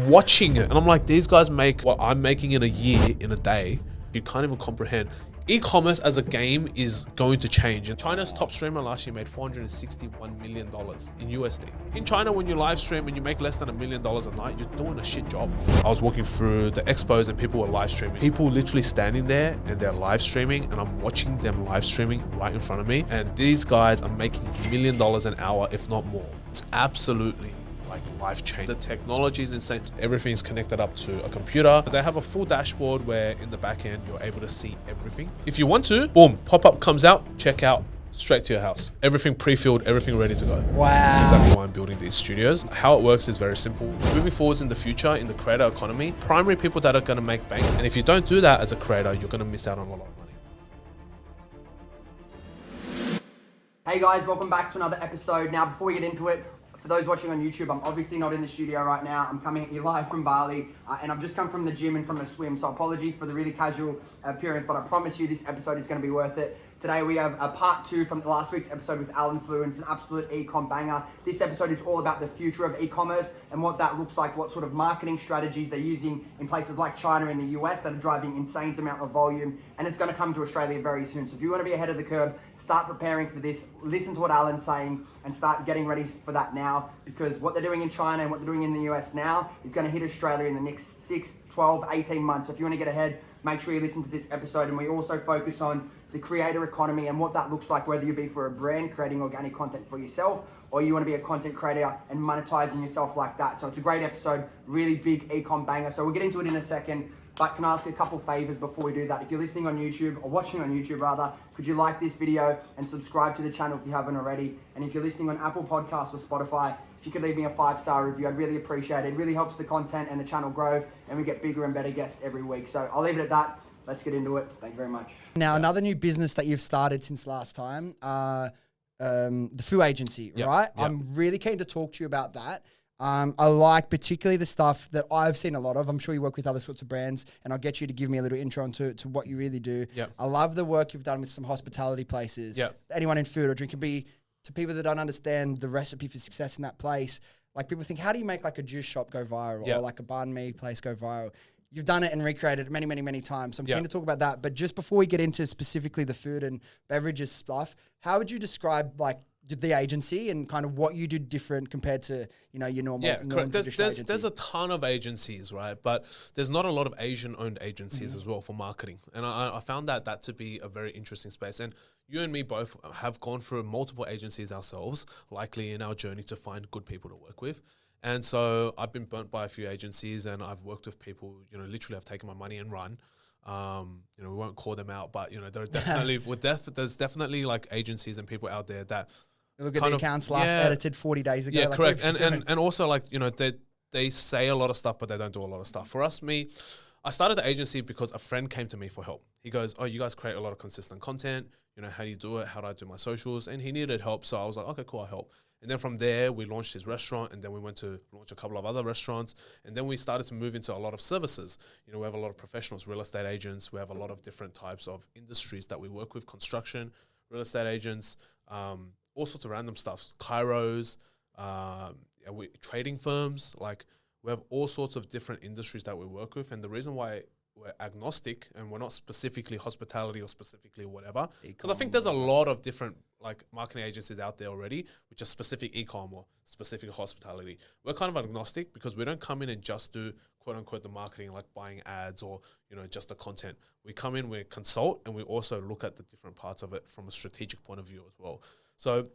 watching it and I'm like, these guys make what I'm making in a year, in a day. You can't even comprehend. E-commerce as a game is going to change. And China's top streamer last year made $461 million in USD. In China, when you live stream and you make less than $1 million a night, you're doing a shit job. I was walking through the expos and people were live streaming. People literally standing there and they're live streaming and I'm watching them live streaming right in front of me. And these guys are making $1 million an hour, if not more. It's absolutely like life change. The technology is insane. Everything's connected up to a computer. They have a full dashboard where in the back end, you're able to see everything. If you want to, boom, pop-up comes out, check out, straight to your house. Everything pre-filled, everything ready to go. Wow. That's exactly why I'm building these studios. How it works is very simple. Moving forwards in the future, in the creator economy, primary people that are gonna make bank. And if you don't do that as a creator, you're gonna miss out on a lot of money. Hey guys, welcome back to another episode. Now, before we get into it, for those watching on YouTube, I'm obviously not in the studio right now. I'm coming at you live from Bali, and I've just come from the gym and from a swim, so apologies for the really casual appearance, but I promise you this episode is going to be worth it. Today we have a part 2 from last week's episode with Alan Flew, and it's an absolute e-com banger. This episode is all about the future of e-commerce and what that looks like, what sort of marketing strategies they're using in places like China and the US that are driving insane amount of volume, and it's going to come to Australia very soon. So if you want to be ahead of the curve, start preparing for this, listen to what Alan's saying, and start getting ready for that now, because what they're doing in China and what they're doing in the US now is going to hit Australia in the next 6, 12, 18 months. So if you want to get ahead, make sure you listen to this episode. And we also focus on the creator economy and what that looks like, whether you be for a brand creating organic content for yourself, or you want to be a content creator and monetizing yourself like that. So it's a great episode, really big e-com banger. So we'll get into it in a second, but can I ask you a couple favors before we do that? If you're listening on YouTube, or watching on YouTube rather, could you like this video and subscribe to the channel if you haven't already? And if you're listening on Apple Podcasts or Spotify, if you could leave me a 5-star review, I'd really appreciate it. It really helps the content and the channel grow, and we get bigger and better guests every week. So I'll leave it at that. Let's get into it. Thank you very much. Now, another new business that you've started since last time, the Foo Agency, right? Yep. I'm really keen to talk to you about that. I like particularly the stuff that I've seen a lot of. I'm sure you work with other sorts of brands, and I'll get you to give me a little intro into what you really do. Yep. I love the work you've done with some hospitality places. Yep. Anyone in food or drink can be, to people that don't understand the recipe for success in that place. Like, people think, how do you make like a juice shop go viral, or like a banh mi place go viral? You've done it and recreated it many, many, many times. So I'm keen to talk about that. But just before we get into specifically the food and beverages stuff, how would you describe like the agency and kind of what you do different compared to, you know, your normal correct. agency? There's a ton of agencies, right? But there's not a lot of Asian-owned agencies as well for marketing. And I found that to be a very interesting space. And you and me both have gone through multiple agencies ourselves, likely in our journey to find good people to work with. And so I've been burnt by a few agencies, and I've worked with people, you know, literally have taken my money and run. You know, we won't call them out, but, you know, there are definitely, there's definitely like agencies and people out there that look at the accounts last edited 40 days ago. Yeah, like, correct. And also, like, you know, they say a lot of stuff, but they don't do a lot of stuff. For us, I started the agency because a friend came to me for help. He goes, oh, you guys create a lot of consistent content. You know, how do you do it? How do I do my socials? And he needed help. So I was like, okay, cool, I'll help. And then from there, we launched his restaurant, and then we went to launch a couple of other restaurants. And then we started to move into a lot of services. You know, we have a lot of professionals, real estate agents. We have a lot of different types of industries that we work with, construction, real estate agents, all sorts of random stuff, chiros, trading firms. Like, we have all sorts of different industries that we work with. And the reason why we're agnostic and we're not specifically hospitality or specifically whatever, because I think there's a lot of different like marketing agencies out there already, which are specific e-com or specific hospitality. We're kind of agnostic because we don't come in and just do quote unquote the marketing, like buying ads or, you know, just the content. We come in, we consult, and we also look at the different parts of it from a strategic point of view as well. So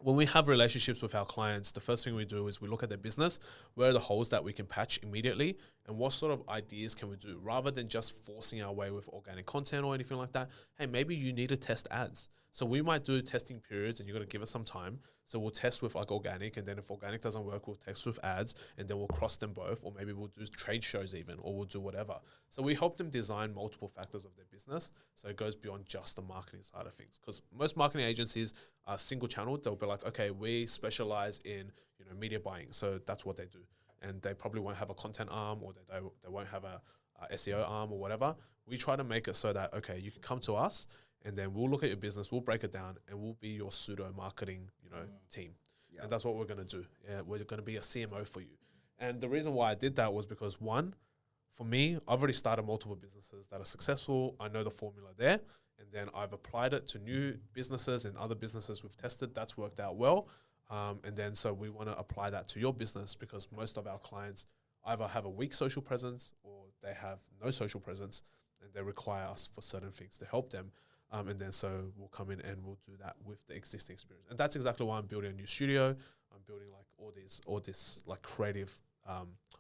when we have relationships with our clients, the first thing we do is we look at their business, where are the holes that we can patch immediately, and what sort of ideas can we do, rather than just forcing our way with organic content or anything like that. Hey, maybe you need to test ads. So we might do testing periods, and you're going to give us some time. So we'll test with like organic, and then if organic doesn't work, we'll test with ads, and then we'll cross them both, or maybe we'll do trade shows even, or we'll do whatever. So we help them design multiple factors of their business, so it goes beyond just the marketing side of things. Because most marketing agencies are single channel. They'll be like, okay, we specialize in, you know, media buying, so that's what they do, and they probably won't have a content arm, or they won't have a SEO arm or whatever. We try to make it so that, okay, you can come to us, and then we'll look at your business, we'll break it down, and we'll be your pseudo marketing, you know, team. Yep. And that's what we're going to do. Yeah, we're going to be a CMO for you. And the reason why I did that was because, one, for me, I've already started multiple businesses that are successful. I know the formula there. And then I've applied it to new businesses and other businesses we've tested. That's worked out well. And then so we want to apply that to your business, because most of our clients either have a weak social presence or they have no social presence, and they require us for certain things to help them. And then so we'll come in and we'll do that with the existing experience. And that's exactly why I'm building a new studio. I'm building like all these like creative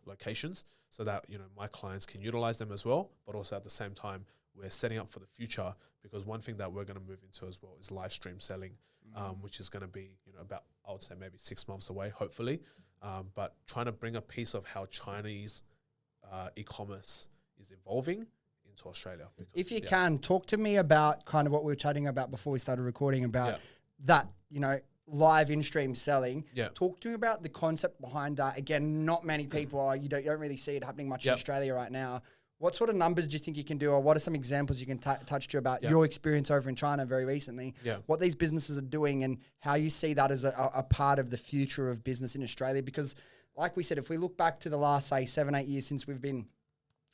locations, so that, you know, my clients can utilize them as well. But also at the same time, we're setting up for the future, because one thing that we're going to move into as well is live stream selling, which is going to be, you know, about, I would say maybe 6 months away, hopefully. But trying to bring a piece of how Chinese e-commerce is evolving into Australia. Because, if you can, talk to me about kind of what we were chatting about before we started recording about that, you know, live in-stream selling. Talk to me about the concept behind that. Again, not many people are, you don't really see it happening much in Australia right now. What sort of numbers do you think you can do, or what are some examples you can touch to about your experience over in China very recently, what these businesses are doing, and how you see that as a part of the future of business in Australia? Because like we said, if we look back to the last, say, 7-8 years since we've been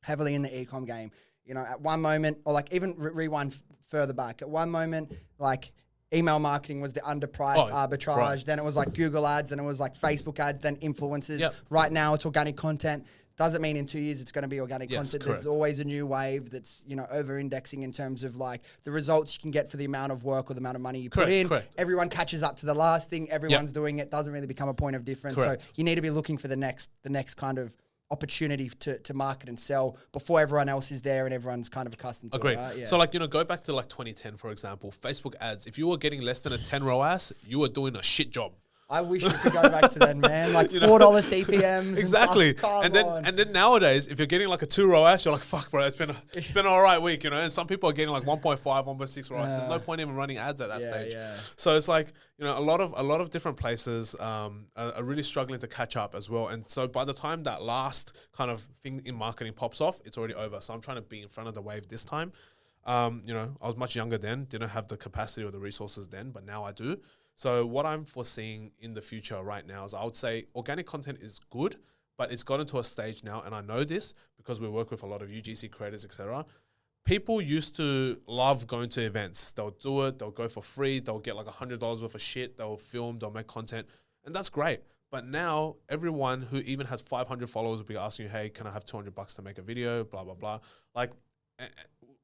heavily in the e-com game, you know, at one moment, or like even rewind further back, at one moment, like email marketing was the underpriced arbitrage. Right. Then it was like Google ads, then it was like Facebook ads, then influencers. Right now it's organic content. Doesn't mean in 2 years it's going to be organic content. Correct. There's always a new wave that's, you know, over-indexing in terms of like the results you can get for the amount of work or the amount of money you put in. Everyone catches up to the last thing. Everyone's doing it. Doesn't really become a point of difference. So you need to be looking for the next kind of opportunity to market and sell before everyone else is there and everyone's kind of accustomed to it. Right? So like, you know, go back to like 2010, for example, Facebook ads. If you were getting less than a 10 ROAS, you were doing a shit job. I wish we could go back to then, man. Like $4 CPMs. Exactly. And then nowadays, if you're getting like a 2 ROAS, you're like, fuck, bro, it's been an all right week, you know. And some people are getting like 1.5, 1.6 ROAS. There's no point even running ads at that stage. So it's like, you know, a lot of different places are really struggling to catch up as well. And so by the time that last kind of thing in marketing pops off, it's already over. So I'm trying to be in front of the wave this time. You know, I was much younger then, didn't have the capacity or the resources then, but now I do. So what I'm foreseeing in the future right now is, I would say organic content is good, but it's gotten to a stage now, and I know this because we work with a lot of UGC creators, etc. People used to love going to events. They'll do it, they'll go for free, they'll get like $100 worth of shit, they'll film, they'll make content, and that's great. But now everyone who even has 500 followers will be asking you, hey, can I have $200 to make a video, blah, blah, blah. Like,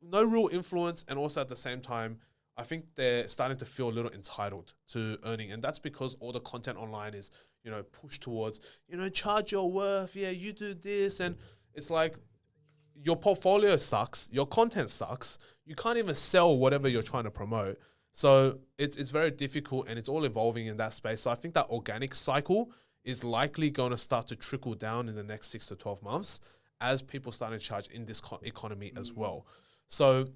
no real influence, and also at the same time, I think they're starting to feel a little entitled to earning. And that's because all the content online is, you know, pushed towards, you know, charge your worth. Yeah, you do this. And it's like, your portfolio sucks. Your content sucks. You can't even sell whatever you're trying to promote. So it's very difficult, and it's all evolving in that space. So I think that organic cycle is likely going to start to trickle down in the next 6 to 12 months as people start to charge in this economy as well. So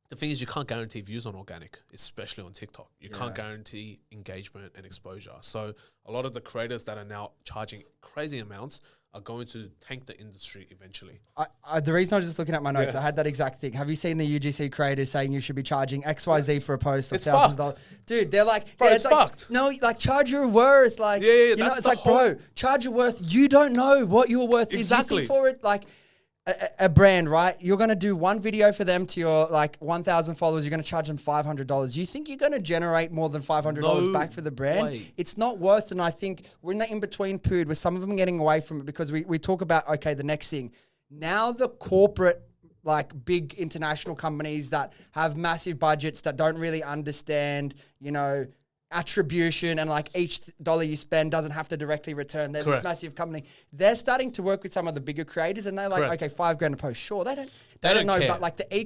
the thing is, you can't guarantee views on organic, especially on TikTok. You can't guarantee engagement and exposure. So a lot of the creators that are now charging crazy amounts are going to tank the industry eventually. The reason I was just looking at my notes, I had that exact thing. Have you seen the UGC creators saying you should be charging XYZ for a post of $1,000? Dude, they're like, bro, it's fucked. No, like charge your worth. Like, you know, it's like, bro, charge your worth. You don't know what your worth is. You think for it, like, a brand, right? You're going to do one video for them to your like 1,000 followers. You're going to charge them $500. You think you're going to generate more than $500 back for the brand? It's not worth it. And I think we're in that in-between period where some of them are getting away from it, because we talk about, okay, the next thing. Now the corporate, like big international companies that have massive budgets that don't really understand, you know, attribution, and like each dollar you spend doesn't have to directly return. They're this massive company. They're starting to work with some of the bigger creators, and they're like, okay, $5,000 a post. Sure, they don't know, care. But like the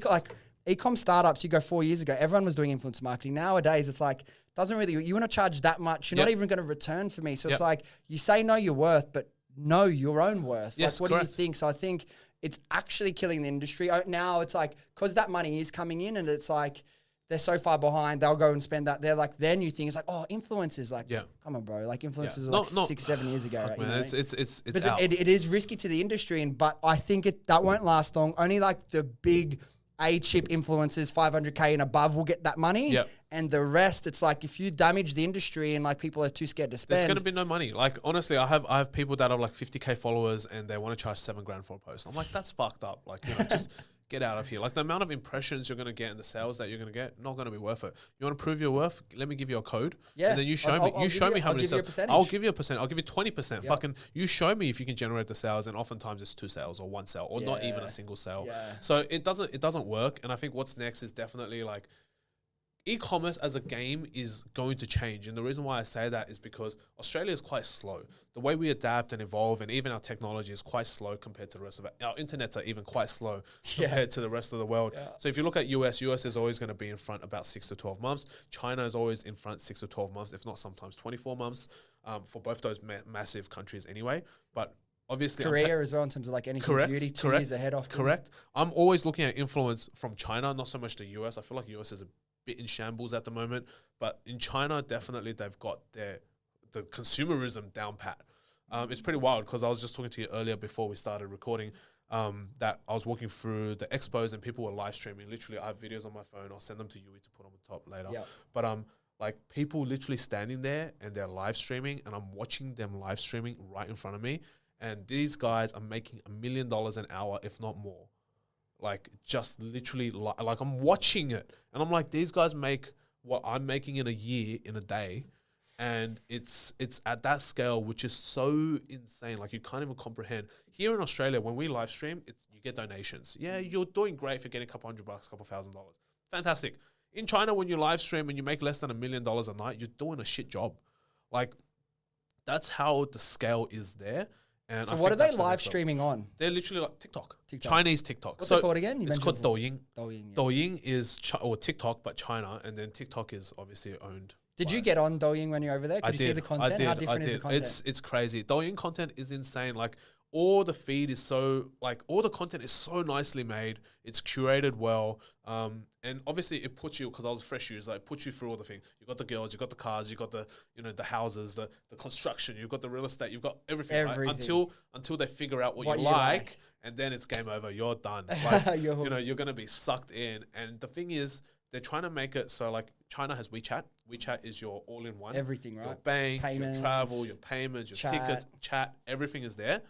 e-com startups, you go 4 years ago, everyone was doing influence marketing. Nowadays, it's like, doesn't really, you want to charge that much. You're not even going to return for me. So it's like, you say know your worth, but know your own worth. Yes, like, what do you think? So I think it's actually killing the industry. Now it's like, because that money is coming in, and it's like, they're so far behind, they'll go and spend that. They're like, their new thing is like, oh, influencers. Like, come on, bro. Like, influencers are like 6-7 years ago. Right? Man, you know? But out. It is risky to the industry, but I think that won't last long. Only like the big A-chip influencers, 500K and above, will get that money. And the rest, it's like if you damage the industry and like people are too scared to spend, there's going to be no money. Like honestly, I have people that are like 50K followers and they want to charge $7,000 for a post. I'm like, that's fucked up. Like, just get out of here. Like the amount of impressions you're going to get and the sales that you're going to get, not going to be worth it. You want to prove your worth? Let me give you a code. Yeah. And then you show me. You show me how many sales. I'll give you a percent. I'll give you 20%. Yep. Fucking, you show me if you can generate the sales, and oftentimes it's 2 sales or 1 sale or not even a single sale. Yeah. So it doesn't work. And I think what's next is definitely like, e-commerce as a game is going to change. And the reason why I say that is because Australia is quite slow. The way we adapt and evolve, and even our technology is quite slow compared to the rest of it. Our internets are even quite slow compared to the rest of the world. Yeah. So if you look at US is always going to be in front about 6 to 12 months. China is always in front 6 to 12 months, if not sometimes 24 months for both those massive countries anyway. But obviously, Korea as well in terms of like anything beauty, 2 years ahead of them. Correct. I'm always looking at influence from China, not so much the US. I feel like US is a bit in shambles at the moment, but in China, definitely they've got the consumerism down pat. It's pretty wild because I was just talking to you earlier before we started recording that I was walking through the expos and people were live streaming. Literally, I have videos on my phone. I'll send them to you to put on the top later. Yep. But like people literally standing there and they're live streaming, and I'm watching them live streaming right in front of me. And these guys are making $1 million an hour, if not more. Like just literally like I'm watching it and I'm like, these guys make what I'm making in a year in a day. And it's at that scale, which is so insane. Like you can't even comprehend. Here in Australia, when we live stream, you get donations. Yeah, you're doing great if you're getting a couple $100, couple $1,000. Fantastic. In China, when you live stream and you make less than $1 million a night, you're doing a shit job. Like that's how the scale is there. And so what are they live streaming on? They're literally like TikTok. Chinese TikTok. What's it called again? It's called Douyin. Douyin, yeah. Douyin is or TikTok, but China, and then TikTok is obviously owned. Did you get on Douyin when you were over there? Could you see the content? How different is the content? It's crazy. Douyin content is insane. Like all the feed is so all the content is so nicely made. It's curated well. And obviously it puts you, because I was a fresh user, it puts you through all the things. You got the girls, you got the cars, you got the the houses, the construction, you've got the real estate, you've got everything. Right? Until they figure out what you like, and then it's game over. You're done. Like, you're gonna be sucked in. And the thing is, they're trying to make it so like China has WeChat. WeChat is your all-in-one. Everything, right? Your bank, your travel, your payments, your tickets, chat, everything is there.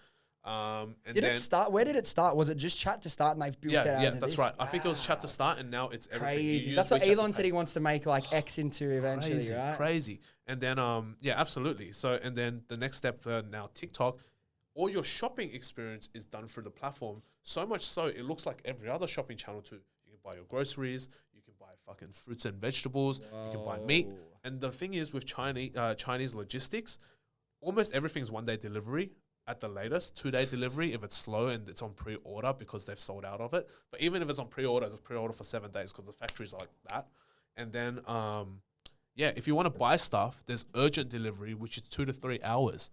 And did it start? Where did it start? Was it just chat to start and they've built it out? Yeah, that's right. I think it was chat to start and now it's everything. Crazy. That's what Elon said he wants to make like X into eventually, right? Crazy. And then, yeah, absolutely. So, and then the next step for now, TikTok, all your shopping experience is done through the platform. So much so, it looks like every other shopping channel too. You can buy your groceries, you can buy fucking fruits and vegetables, you can buy meat. And the thing is with Chinese logistics, almost everything's 1-day delivery. At the latest, 2-day delivery if it's slow and it's on pre-order because they've sold out of it. But even if it's on pre-order, it's pre-order for 7 days because the factories are like that. And then, if you want to buy stuff, there's urgent delivery, which is 2 to 3 hours,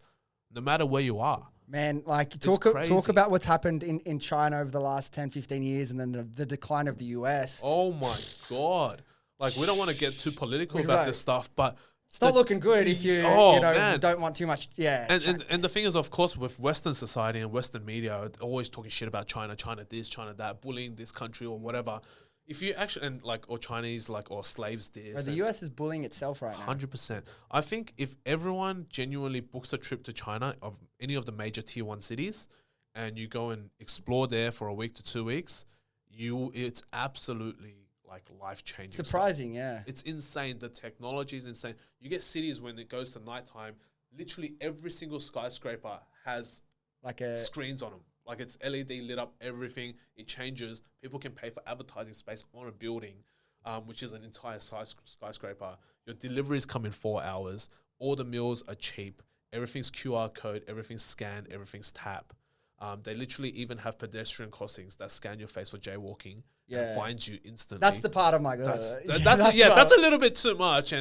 no matter where you are. Man, like talk about what's happened in China over the last 10, 15 years and then the decline of the US. Oh my God. Like we don't want to get too political about this stuff, but it's not looking good if you don't want too much. Yeah. And the thing is, of course, with Western society and Western media, always talking shit about China this, China that, bullying this country or whatever. If you actually, or Chinese, or slaves this. The US is bullying itself right now. 100%. I think if everyone genuinely books a trip to China of any of the major tier 1 cities and you go and explore there for a week to 2 weeks, it's absolutely life-changing. Surprising, stuff. Yeah. It's insane. The technology is insane. You get cities when it goes to nighttime, literally every single skyscraper has screens on them. Like it's LED lit up, everything. It changes. People can pay for advertising space on a building, which is an entire skyscraper. Your deliveries come in 4 hours. All the meals are cheap. Everything's QR code. Everything's scanned. Everything's tap. They literally even have pedestrian crossings that scan your face for jaywalking and find you instantly. That's the part I'm like, that's a little bit too much.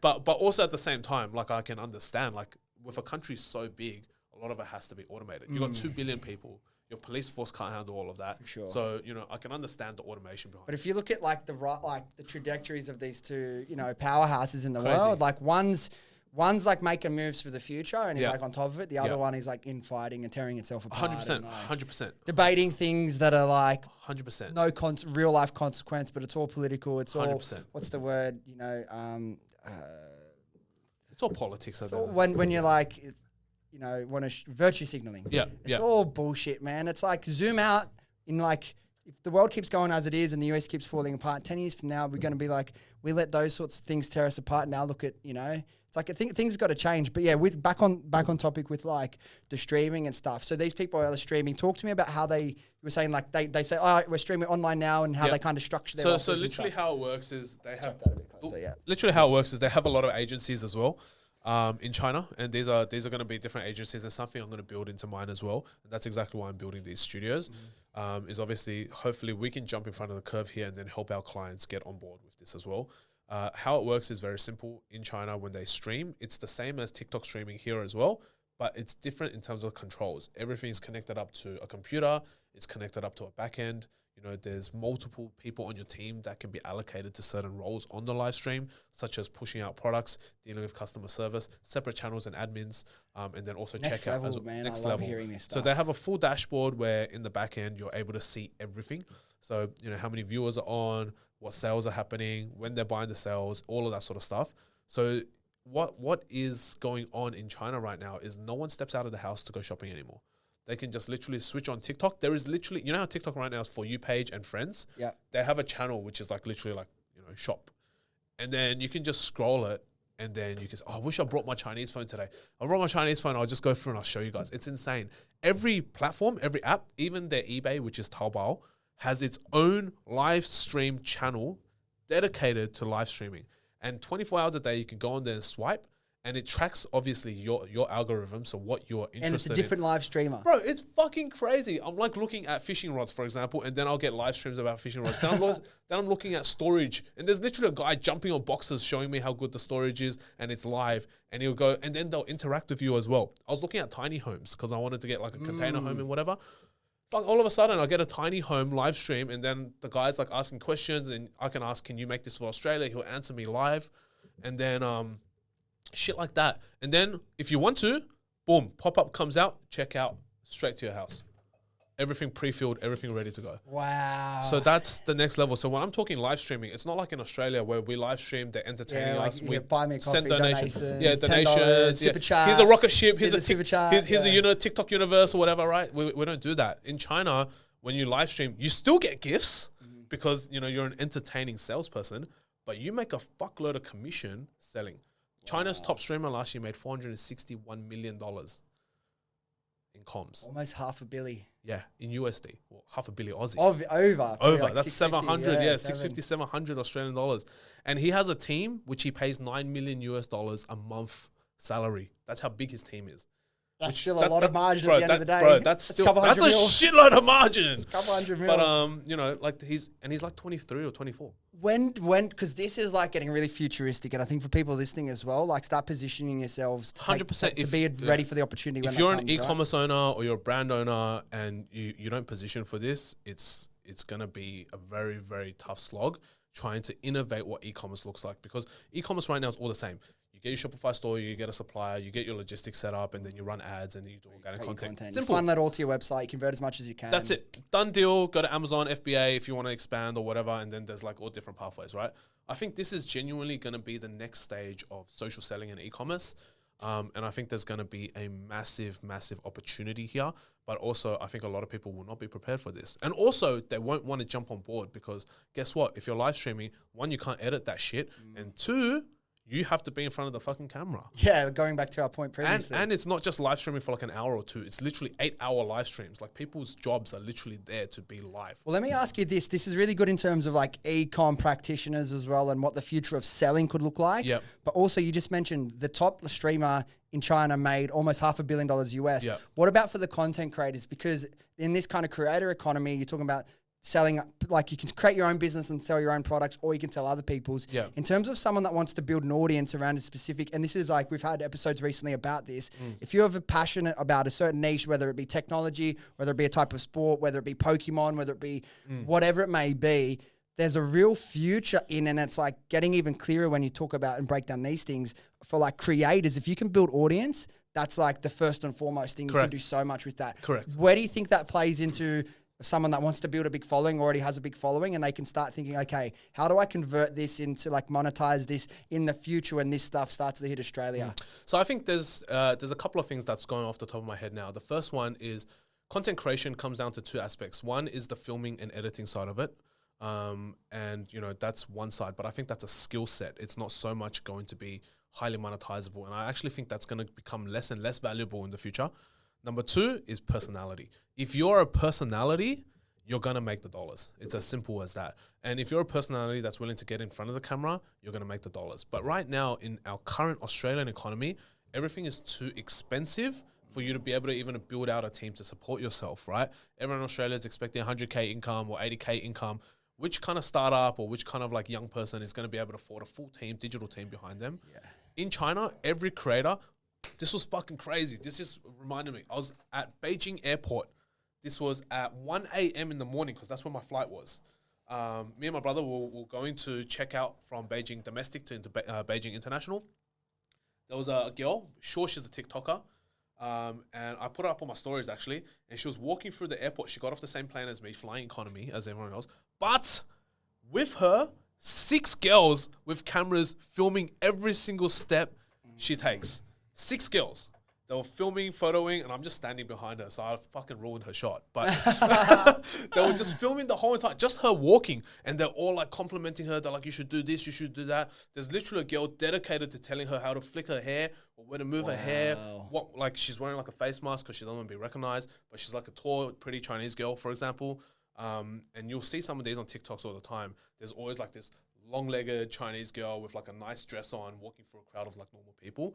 But also at the same time, I can understand, with a country so big, a lot of it has to be automated. You've got 2 billion people. Your police force can't handle all of that. For sure. So, I can understand the automation behind it. But if you look at the trajectories of these two, powerhouses in the world, one's like making moves for the future and he's Yeah. like on top of it. The other one is like infighting and tearing itself apart. 100%, and, like, 100%, debating things that are like 100%. no real life consequence, but it's all political. It's all 100%. what's the word? It's all politics. It's all when you're like, want to virtue signaling. Yeah, it's all bullshit, man. It's like zoom out in like. If the world keeps going as it is and the US keeps falling apart, 10 years from now, we're going to be like, we let those sorts of things tear us apart. Now look at, it's like I think things got to change. But yeah, with back on topic with like the streaming and stuff. So these people are streaming. Talk to me about how you were saying like they say, oh, we're streaming online now and how they kind of structure their So literally how it works is they have, yeah. literally how it works is they have a lot of agencies as well. In China, and these are going to be different agencies, and something I'm going to build into mine as well. And that's exactly why I'm building these studios. Is obviously, hopefully, we can jump in front of the curve here and then help our clients get on board with this as well. How it works is very simple. In China, when they stream, it's the same as TikTok streaming here as well, but it's different in terms of controls. Everything's connected up to a computer. It's connected up to a backend. There's multiple people on your team that can be allocated to certain roles on the live stream, such as pushing out products, dealing with customer service, separate channels and admins, and then also Next checkout level, as well. man. Next I love level. hearing this stuff. So they have a full dashboard where in the back end, you're able to see everything. So, how many viewers are on, what sales are happening, when they're buying the sales, all of that sort of stuff. So what is going on in China right now is no one steps out of the house to go shopping anymore. They can just literally switch on TikTok. There is literally, how TikTok right now is For You page and friends? Yeah. They have a channel which is like literally like, shop. And then you can just scroll it and then you can say, oh, I wish I brought my Chinese phone today. I brought my Chinese phone. I'll just go through and I'll show you guys. It's insane. Every platform, every app, even their eBay, which is Taobao, has its own live stream channel dedicated to live streaming. And 24 hours a day, you can go on there and swipe. And it tracks, obviously, your algorithm, so what you're interested in. And it's a different live streamer. Bro, it's fucking crazy. I'm like looking at fishing rods, for example, and then I'll get live streams about fishing rods. Then I'm looking at storage, and there's literally a guy jumping on boxes showing me how good the storage is, and it's live, and he'll go, and then they'll interact with you as well. I was looking at tiny homes because I wanted to get like a container home and whatever. Fuck, all of a sudden, I get a tiny home live stream, and then the guy's like asking questions, and I can ask, can you make this for Australia? He'll answer me live, and then shit like that. And then if you want to, boom, pop-up comes out, check out, straight to your house. Everything pre-filled, everything ready to go. Wow. So that's the next level. So when I'm talking live streaming, it's not like in Australia where we live stream, they're entertaining us. We buy me a coffee, send donations. donations. Donations. Super chat. Here's a rocket ship. Here's a super chat. Here's a TikTok universe or whatever, right? We don't do that. In China, when you live stream, you still get gifts because, you're an entertaining salesperson, but you make a fuckload of commission selling. China's top streamer last year made $461 million in comms. Almost $500 million. Yeah, in USD. Well, $500 million Aussie. Over. Like that's 700, 650, 700 Australian dollars. And he has a team which he pays $9 million a month salary. That's how big his team is. That's still a lot of margin at the end of the day. Bro, that's a shitload of margin. It's a couple hundred mil. But like he's like 23 or 24. When, because this is like getting really futuristic, and I think for people listening as well, like start positioning yourselves to 100% to be ready for the opportunity. If you're an e-commerce owner or you're a brand owner and you don't position for this, it's gonna be a very, very tough slog trying to innovate what e-commerce looks like, because e-commerce right now is all the same. You get your Shopify store, you get a supplier, you get your logistics set up, and then you run ads and then you do organic content. Simple. You funnel that all to your website, you convert as much as you can. That's it. Done deal. Go to Amazon, FBA if you want to expand or whatever, and then there's like all different pathways, right? I think this is genuinely going to be the next stage of social selling and e-commerce. And I think there's going to be a massive, massive opportunity here. But also, I think a lot of people will not be prepared for this. And also, they won't want to jump on board because guess what? If you're live streaming, one, you can't edit that shit. And two, you have to be in front of the fucking camera. Yeah, going back to our point previously. And it's not just live streaming for like an hour or two. It's literally 8-hour live streams. Like people's jobs are literally there to be live. Well, let me ask you this. This is really good in terms of like e-com practitioners as well and what the future of selling could look like. Yep. But also you just mentioned the top streamer in China made almost $500 million US. Yep. What about for the content creators? Because in this kind of creator economy, you're talking about selling, like you can create your own business and sell your own products, or you can sell other people's. Yeah. In terms of someone that wants to build an audience around a specific, and this is like, we've had episodes recently about this. If you're passionate about a certain niche, whether it be technology, whether it be a type of sport, whether it be Pokemon, whether it be whatever it may be, there's a real future in, and it's like getting even clearer when you talk about and break down these things for like creators. If you can build audience, that's like the first and foremost thing. Correct. You can do so much with that. Correct. Where do you think that plays into someone that wants to build a big following, already has a big following, and they can start thinking, okay, how do I convert this into like monetize this in the future when this stuff starts to hit Australia? So I think there's a couple of things that's going off the top of my head now. The first one is content creation comes down to two aspects. One is the filming and editing side of it. And you know, that's one side, but I think that's a skill set. It's not so much going to be highly monetizable. And I actually think that's going to become less and less valuable in the future. Number two is personality. If you're a personality, you're going to make the dollars. It's as simple as that. And if you're a personality that's willing to get in front of the camera, you're going to make the dollars. But right now in our current Australian economy, everything is too expensive for you to be able to even build out a team to support yourself, right? Everyone in Australia is expecting 100K income or 80K income. Which kind of startup or which kind of like young person is going to be able to afford a full team, digital team behind them? Yeah. In China, every creator, this was fucking crazy. This just reminded me. I was at Beijing airport. This was at 1 a.m. in the morning because that's when my flight was. Me and my brother were going to check out from Beijing domestic to Beijing international. There was a girl, sure she's a TikToker. And I put her up on my stories actually, and she was walking through the airport. She got off the same plane as me, flying economy as everyone else, but with her, 6 girls with cameras filming every single step she takes. 6 girls. They were filming, photoing, and I'm just standing behind her, so I fucking ruined her shot. But they were just filming the whole time, just her walking, and they're all like complimenting her. They're like, you should do this, you should do that. There's literally a girl dedicated to telling her how to flick her hair or where to move her hair. What, like she's wearing like a face mask because she doesn't want to be recognized, but she's like a tall, pretty Chinese girl, for example. And you'll see some of these on TikToks all the time. There's always like this long-legged Chinese girl with like a nice dress on, walking through a crowd of like normal people.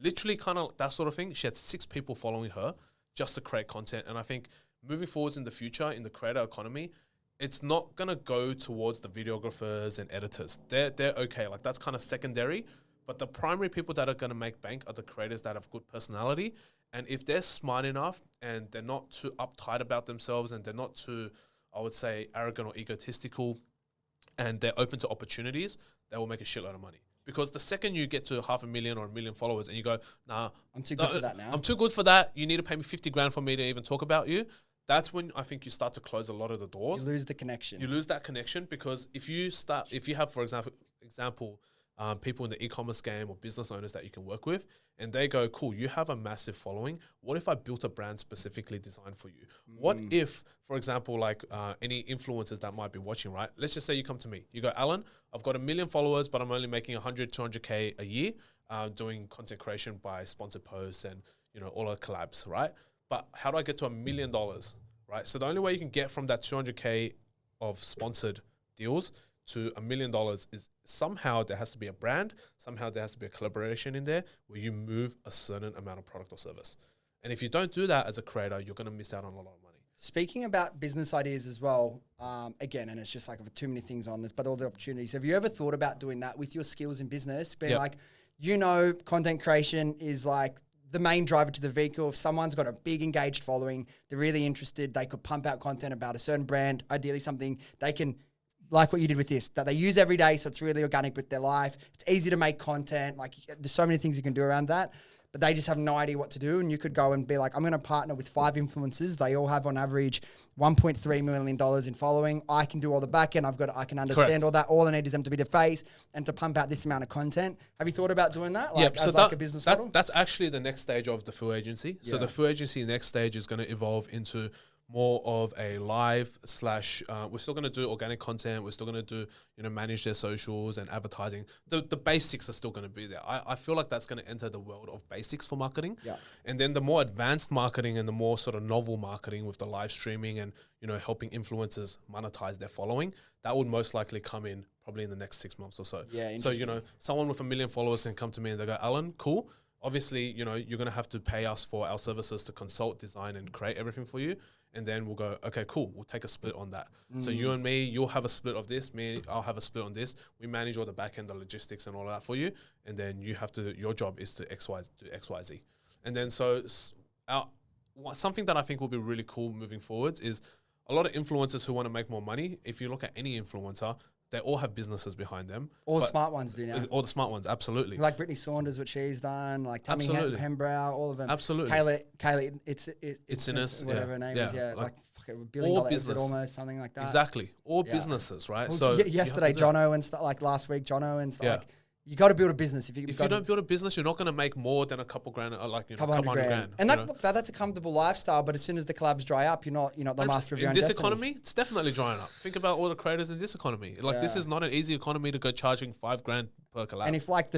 Literally kind of that sort of thing. She had 6 people following her just to create content. And I think moving forwards in the future, in the creator economy, it's not going to go towards the videographers and editors. They're okay. Like that's kind of secondary. But the primary people that are going to make bank are the creators that have good personality. And if they're smart enough and they're not too uptight about themselves and they're not too, I would say, arrogant or egotistical, and they're open to opportunities, they will make a shitload of money. Because the second you get to 500,000 or 1 million followers and you go, nah, I'm too good for that now. I'm too good for that. You need to pay me 50 grand for me to even talk about you. That's when I think you start to close a lot of the doors. You lose the connection. You lose that connection because if you have, for example, people in the e-commerce game or business owners that you can work with, and they go, cool, you have a massive following. What if I built a brand specifically designed for you? What if, for example, like any influencers that might be watching, right? Let's just say you come to me. You go, Alan, I've got 1 million followers, but I'm only making 100, 200K a year doing content creation by sponsored posts and, you know, all our collabs, right? But how do I get to $1 million, right? So the only way you can get from that 200K of sponsored deals to $1 million is somehow there has to be a brand, somehow there has to be a collaboration in there where you move a certain amount of product or service. And if you don't do that as a creator, you're going to miss out on a lot of money. Speaking about business ideas as well, again, and it's just like too many things on this, but all the opportunities. Have you ever thought about doing that with your skills in business? Being like, you know, content creation is like the main driver to the vehicle. If someone's got a big engaged following, they're really interested, they could pump out content about a certain brand, ideally something they can, like what you did with this, that they use every day, so it's really organic with their life. It's easy to make content. Like there's so many things you can do around that, but they just have no idea what to do. And you could go and be like, I'm going to partner with 5 influencers. They all have on average $1.3 million in following. I can do all the back end. I can understand all that. All I need is them to be the face and to pump out this amount of content. Have you thought about doing that? Like, so as like a business model? That's actually the next stage of the Foo Agency. So the Foo Agency next stage is going to evolve into more of a live / we're still going to do organic content. We're still going to do, you know, manage their socials and advertising. The basics are still going to be there. I feel like that's going to enter the world of basics for marketing. Yeah. And then the more advanced marketing and the more sort of novel marketing with the live streaming and, you know, helping influencers monetize their following, that would most likely come in probably in the next 6 months or so. Yeah. So, you know, someone with 1 million followers can come to me and they go, Alan, cool. Obviously, you know, you're going to have to pay us for our services to consult, design, and create everything for you. And then we'll go, okay, cool. We'll take a split on that. So you and me, you'll have a split of this. Me, I'll have a split on this. We manage all the back end, the logistics and all that for you. And then you have to, your job is to do X, Y, Z. And then something that I think will be really cool moving forwards is a lot of influencers who want to make more money, if you look at any influencer, they all have businesses behind them. All the smart ones do now. All the smart ones, absolutely. Like Brittany Saunders, what she's done, like Tammy Absolutely. Pembrow, all of them. Absolutely. Kaylee, it's Innes, whatever her name is, like $1 billion all exit business. almost, something like that. Exactly. All businesses, right? Well, So yesterday, Jono and stuff, like last week, Jono and stuff, like, you got to build a business. If you don't build a business, you're not going to make more than a couple grand, or like, couple hundred grand. And that's a comfortable lifestyle. But as soon as the collabs dry up, you're not the master of your own destiny. In this destiny. economy, it's definitely drying up. Think about all the creators in this economy. Like this is not an easy economy to go charging $5,000 per collab. And if like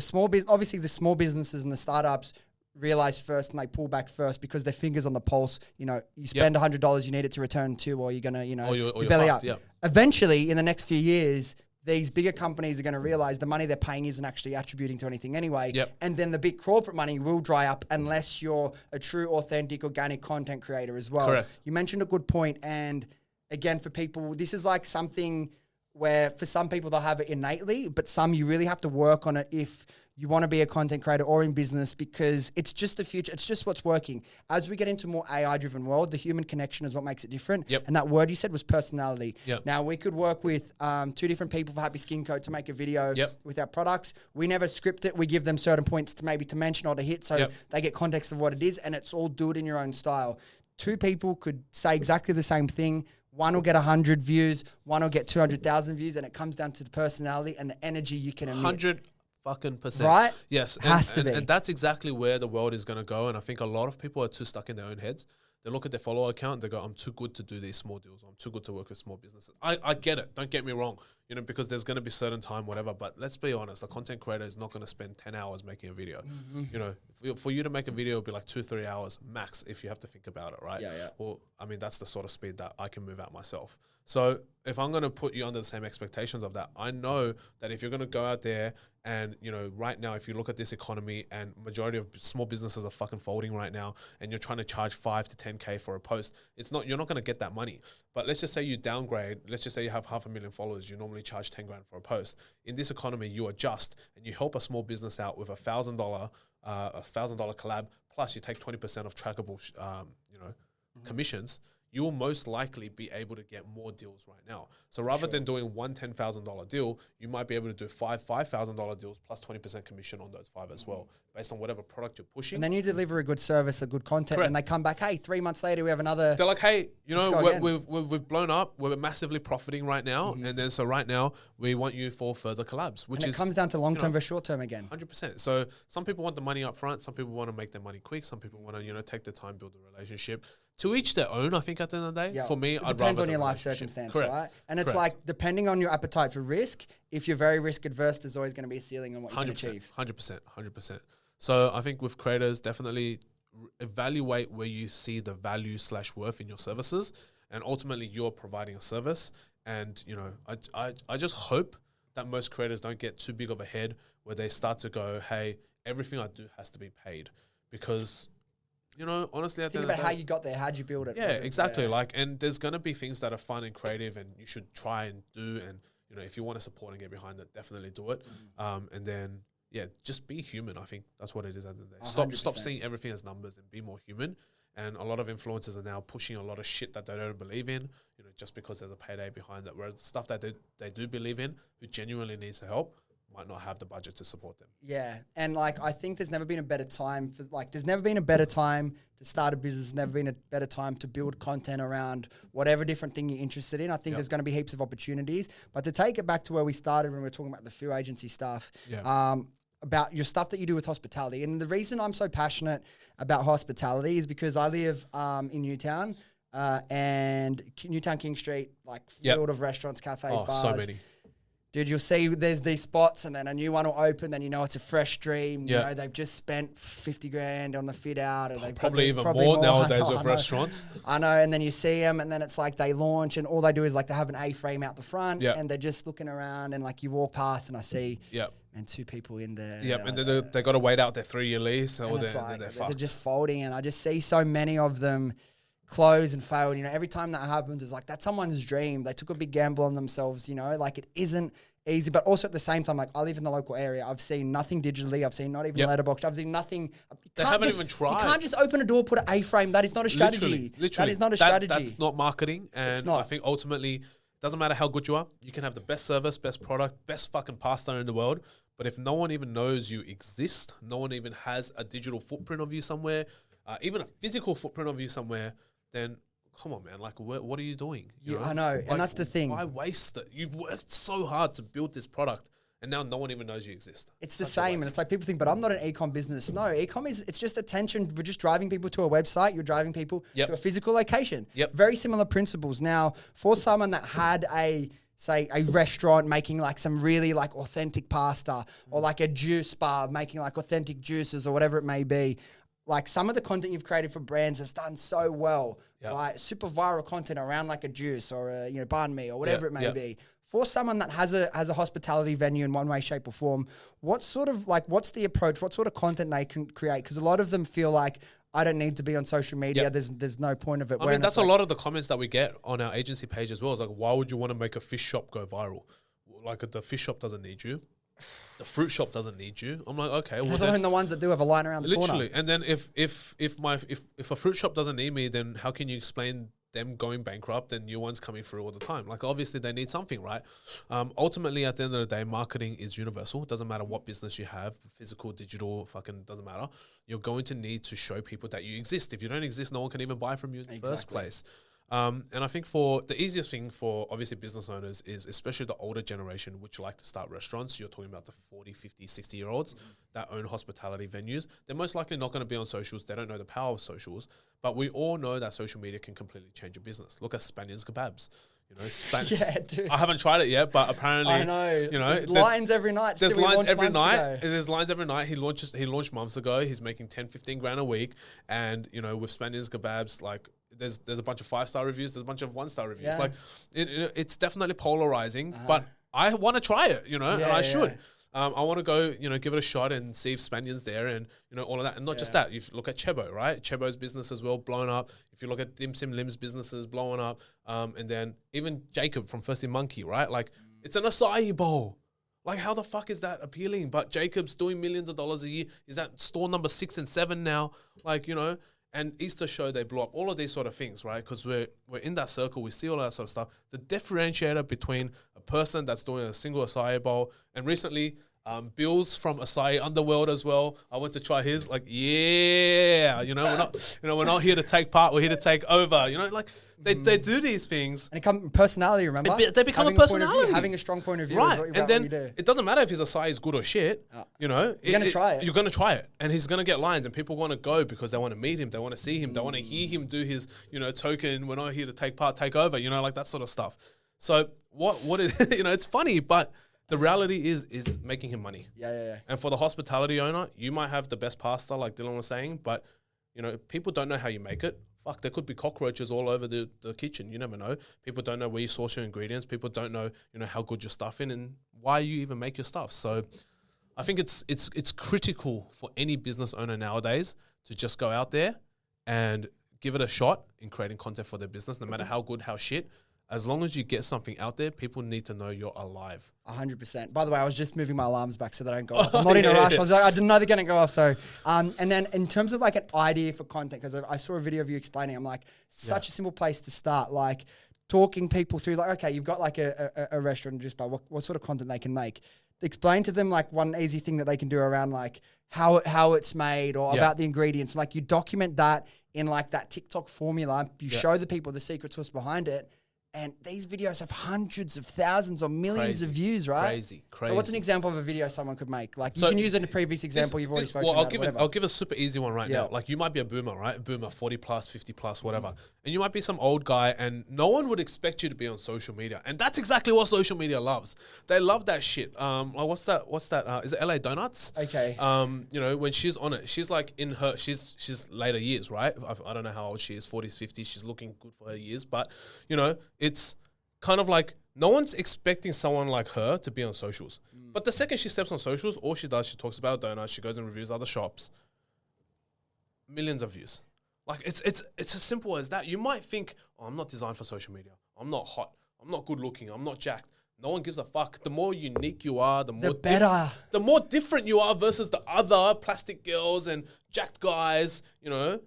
obviously the small businesses and the startups realize first and they pull back first because their fingers on the pulse. You spend $100, you need it to return to, or you're gonna, or you're belly fucked, up. Eventually, in the next few years, these bigger companies are going to realize the money they're paying isn't actually attributing to anything anyway. And then the big corporate money will dry up unless you're a true, authentic, organic content creator as well. Correct. You mentioned a good point. And again, for people, this is like something where for some people they'll have it innately, but some you really have to work on it if you want to be a content creator or in business, because it's just the future. It's just what's working. As we get into more AI-driven world, the human connection is what makes it different. And that word you said was personality. Now, we could work with 2 different people for Happy Skin Co. to make a video with our products. We never script it. We give them certain points to mention or to hit so they get context of what it is, and it's all do it in your own style. 2 people could say exactly the same thing. One will get 100 views, one will get 200,000 views, and it comes down to the personality and the energy you can emit. 100%. Right? Yes. Has to be. And that's exactly where the world is going to go. And I think a lot of people are too stuck in their own heads. They look at their follower account, they go, I'm too good to do these small deals. I'm too good to work with small businesses. I get it. Don't get me wrong. Because there's going to be certain time, whatever. But let's be honest, a content creator is not going to spend 10 hours making a video. For you to make a video, it'll be like 2-3 hours max if you have to think about it, right? Well, that's the sort of speed that I can move at myself. So if I'm going to put you under the same expectations of that, I know that if you're going to go out there and, right now, if you look at this economy and majority of small businesses are fucking folding right now, and you're trying to charge 5 to 10K for a post, you're not going to get that money. But let's just say you downgrade. Let's just say you have 500,000 followers. You normally charge 10 grand for a post. In this economy, you adjust and you help a small business out with $1,000 collab, plus you take 20% of trackable, commissions. You will most likely be able to get more deals right now. So rather than doing one $10,000 deal, you might be able to do five $5,000 deals plus 20% commission on those 5 as well, based on whatever product you're pushing. And then you deliver a good service, a good content, and they come back, hey, 3 months later, we have another. They're like, hey, we've blown up. We're massively profiting right now. And then so right now, we want you for further collabs, which and it comes down to long-term versus short-term again. 100%. So some people want the money up front. Some people want to make their money quick. Some people want to, take the time, build a relationship. To each their own, I think, at the end of the day. For me, it depends on your life circumstance, right? And it's like, depending on your appetite for risk, if you're very risk adverse, there's always going to be a ceiling on what you can achieve. 100%. So I think with creators, definitely evaluate where you see the value / worth in your services. And ultimately, you're providing a service. And, I just hope that most creators don't get too big of a head where they start to go, hey, everything I do has to be paid. Because... honestly, at the think about how you got there. How'd you build it? Yeah, exactly. And there's going to be things that are fun and creative and you should try and do. And, if you want to support and get behind it, definitely do it. And then, just be human. I think that's what it is at the end of the day. Stop seeing everything as numbers and be more human. And a lot of influencers are now pushing a lot of shit that they don't believe in, just because there's a payday behind it. Whereas the stuff that they do believe in, who genuinely needs the help, might not have the budget to support them. Yeah. And I think there's never been a better time there's never been a better time to start a business, never been a better time to build content around whatever different thing you're interested in. I think there's going to be heaps of opportunities. But to take it back to where we started when we were talking about the few agency stuff, about your stuff that you do with hospitality. And the reason I'm so passionate about hospitality is because I live in Newtown, and Newtown King Street, filled of restaurants, cafes, bars. So many. Dude, you'll see there's these spots and then a new one will open, then it's a fresh dream. They've just spent 50 grand on the fit out. Or they probably more nowadays with restaurants. I know, and then you see them and then it's like they launch and all they do is they have an A-frame out the front and they're just looking around and you walk past and I see and 2 people in there. And then they got to wait out their 3-year lease or they're just folding, and I just see so many of them close and fail. Every time that happens, it's that's someone's dream. They took a big gamble on themselves. It isn't easy. But also at the same time, like I live in the local area. I've seen nothing digitally. I've seen not even letterbox. I've seen nothing. They haven't even tried. You can't just open a door, put an A-frame. That is not a strategy. Literally. That is not a strategy. That's not marketing. And I think ultimately, doesn't matter how good you are. You can have the best service, best product, best fucking pasta in the world. But if no one even knows you exist, no one even has a digital footprint of you somewhere, even a physical footprint of you somewhere, then come on, man. Like, what are you doing? You know? I know. Like, and that's the thing. Why waste it? You've worked so hard to build this product, and now no one even knows you exist. It's the same. And it's like people think, but I'm not an e-com business. No, e-com it's just attention. We're just driving people to a website. You're driving people to a physical location. Very similar principles. Now, for someone that had a restaurant making like some really like authentic pasta, or like a juice bar making like authentic juices or whatever it may be, like some of the content you've created for brands has done so well, right? Super viral content around like a juice or a banh mi or whatever it may be. For someone that has a hospitality venue in one way, shape or form, what's the approach? What sort of content they can create? Because a lot of them feel like, I don't need to be on social media. There's no point of it. I mean, that's a lot of the comments that we get on our agency page as well. It's like, why would you want to make a fish shop go viral? Like, the fish shop doesn't need you. The fruit shop doesn't need you. I'm like, okay. Well, then the ones that do have a line around the corner. Literally. And then if a fruit shop doesn't need me, then how can you explain them going bankrupt and new ones coming through all the time? Like, obviously they need something, right? Ultimately, at the end of the day, marketing is universal. It doesn't matter what business you have, physical, digital, fucking doesn't matter. You're going to need to show people that you exist. If you don't exist, no one can even buy from you in the first place. And I think for the easiest thing for obviously business owners is, especially the older generation, which like to start restaurants. You're talking about the 40, 50, 60-year-olds that own hospitality venues. They're most likely not going to be on socials. They don't know the power of socials. But we all know that social media can completely change your business. Look at Spaniards Kebabs. Yeah, dude. I haven't tried it yet, but apparently, I know. There's lines every night. There's lines every night. There's lines every night. He launched months ago. He's making 10, 15 grand a week. And, with Spaniards Kebabs, like, there's a bunch of 5-star reviews. There's a bunch of 1-star reviews. Yeah. Like, it's definitely polarizing, but I want to try it, and I should. I want to go, give it a shot and see if Spaniard's there and, all of that. And not just that. You look at Chebo, right? Chebo's business as well, blown up. If you look at Dim Sim Lim's businesses, blowing up. And then even Jacob from First in Monkey, right? Like, it's an acai bowl. Like, how the fuck is that appealing? But Jacob's doing millions of dollars a year. Is that store number 6 and 7 now? Like, and Easter show, they blew up. All of these sort of things, right? Because we're in that circle. We see all that sort of stuff. The differentiator between a person that's doing a single acai bowl, and recently, Bill's from Acai Underworld as well. I went to try his. Like, we're not here to take part. We're here to take over. Like, they do these things. And it comes personality. Remember, they become a personality. Having a strong point of view, right? Is what and then you do. It doesn't matter if his acai is good or shit. You're gonna try it. You're gonna try it, and he's gonna get lines, and people want to go because they want to meet him, they want to see him, they want to hear him do his, token. We're not here to take part, take over. Like that sort of stuff. So what is it's funny, but the reality is making him money. Yeah. And for the hospitality owner, you might have the best pasta, like Dylan was saying, but people don't know how you make it. Fuck, there could be cockroaches all over the kitchen. You never know. People don't know where you source your ingredients. People don't know, how good your stuff in and why you even make your stuff. So I think it's critical for any business owner nowadays to just go out there and give it a shot in creating content for their business, no matter how good, how shit. As long as you get something out there, people need to know you're alive. 100%. By the way, I was just moving my alarms back so they don't go off. I'm not in a rush. I was like, I didn't know they're going to go off. So, and then in terms of like an idea for content, because I saw a video of you explaining, I'm like, such a simple place to start. Like talking people through, like, okay, you've got like a restaurant just by what sort of content they can make. Explain to them like one easy thing that they can do around like how it's made or about the ingredients. Like you document that in like that TikTok formula. You show the people the secret sauce behind it. And these videos have hundreds of thousands or millions of views, right? Crazy. So what's an example of a video someone could make? Like you can use it in a previous example you've already spoken about. I'll give a super easy one right now. Like you might be a boomer, right? A boomer, 40 plus, 50 plus, whatever. And you might be some old guy and no one would expect you to be on social media. And that's exactly what social media loves. They love that shit. Like what's that? Is it LA Donuts? Okay. When she's on it, she's like in her, she's later years, right? I don't know how old she is, 40s, 50s. She's looking good for her years. But, it's kind of like no one's expecting someone like her to be on socials. But the second she steps on socials, all she does, she talks about donuts, she goes and reviews other shops. Millions of views. Like it's as simple as that. You might think, oh, I'm not designed for social media. I'm not hot. I'm not good looking. I'm not jacked. No one gives a fuck. The more unique you are, the more better. The more different you are versus the other plastic girls and jacked guys. You know,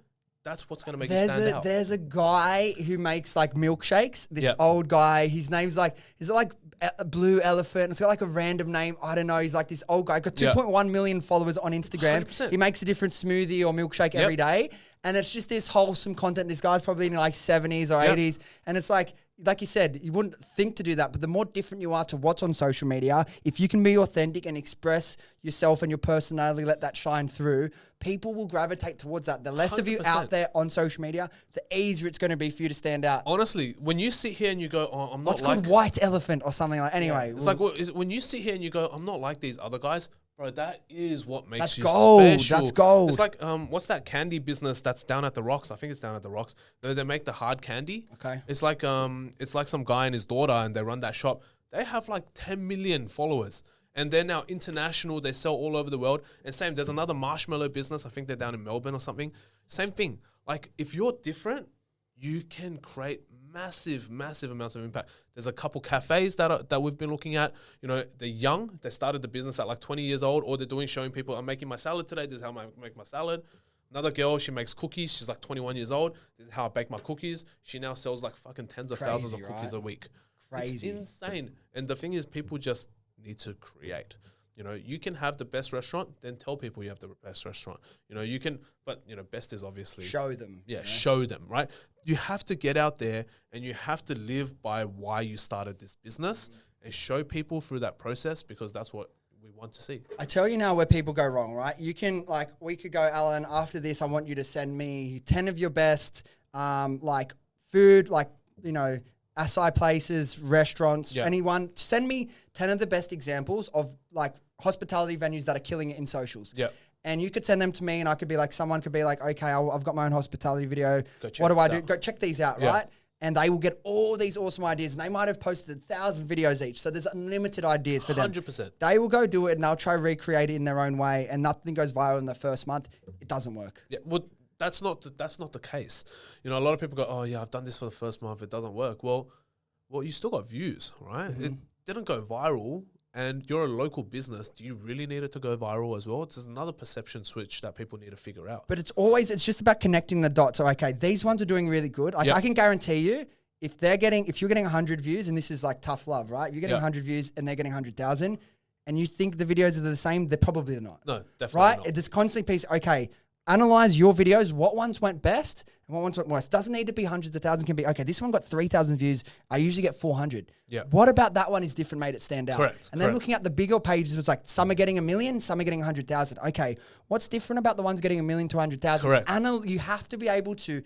that's what's gonna make you stand out. There's a guy who makes like milkshakes. This Yep. old guy. His name's like, is it like a Blue Elephant? It's got like a random name. I don't know. He's like this old guy. Got 2.1 million followers on Instagram. 100%. He makes a different smoothie or milkshake every day, and it's just this wholesome content. This guy's probably in like 70s or 80s, and it's like you said, you wouldn't think to do that, but the more different you are to what's on social media, if you can be authentic and express yourself and your personality, let that shine through, people will gravitate towards that. The less of you 100%. out there on social media, the easier it's going to be for you to stand out. Honestly, when you sit here and you go, "Oh, I'm not What's like," called white elephant or something like. Anyway, it's like when you sit here and you go, "I'm not like these other guys." Bro, that is what makes That's you gold. special. That's gold. It's like, what's that candy business that's down at the Rocks? I think it's down at the Rocks. They make the hard candy. Okay. It's like some guy and his daughter, and they run that shop. They have like 10 million followers, and they're now international. They sell all over the world. And same, there's another marshmallow business. I think they're down in Melbourne or something. Same thing. Like, if you're different, you can create massive amounts of impact. There's a couple cafes that we've been looking at. You know, they're young. They started the business at like 20 years old. All they're doing, showing people, I'm making my salad today. This is how I make my salad. Another girl, she makes cookies. She's like 21 years old. This is how I bake my cookies. She now sells like fucking tens of thousands of cookies a week. Crazy. It's insane. And the thing is, people just need to create. You know, you can have the best restaurant, then tell people you have the best restaurant. You know, you can, but, you know, best is obviously... Show them. Yeah, show them, right? You have to get out there and you have to live by why you started this business and show people through that process, because that's what we want to see. I tell you now where people go wrong, right? You can, like, we could go, Alan, after this, I want you to send me 10 of your best, like, food, like, you know, acai places, restaurants, anyone. Send me 10 of the best examples of, like, hospitality venues that are killing it in socials. Yeah. And you could send them to me, and I could be like, someone could be like, okay, I've got my own hospitality video. What do I do? Go check these out, right? And they will get all these awesome ideas, and they might have posted 1,000 videos each. So there's unlimited ideas for them. 100%. They will go do it, and they'll try to recreate it in their own way, and nothing goes viral in the first month. It doesn't work. Yeah, well, that's not the case. You know, a lot of people go, oh yeah, I've done this for the first month, it doesn't work. Well, you still got views, right? It didn't go viral. And you're a local business. Do you really need it to go viral as well? It's another perception switch that people need to figure out. But it's just about connecting the dots. So, okay, these ones are doing really good. Like, I can guarantee you, if you're getting 100 views, and this is like tough love, right? If you're getting 100 views and they're getting 100,000, and you think the videos are the same, they're probably not. No, definitely right? not. It's this constantly piece. Okay, analyze your videos. What ones went best and what ones went worst? Doesn't need to be hundreds of thousands. Can be, okay, this one got 3,000 views. I usually get 400. Yeah. What about that one is different, made it stand out? Correct. And then looking at the bigger pages, it's like some are getting 1 million, some are getting 100,000. Okay, what's different about the ones getting 1 million to 100,000? Correct. You have to be able to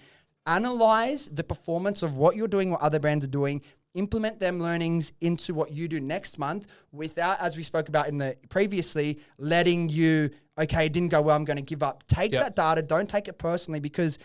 analyze the performance of what you're doing, what other brands are doing, implement them learnings into what you do next month without, as we spoke about in the previously, letting you, okay, it didn't go well, I'm going to give up. Take that data, don't take it personally, because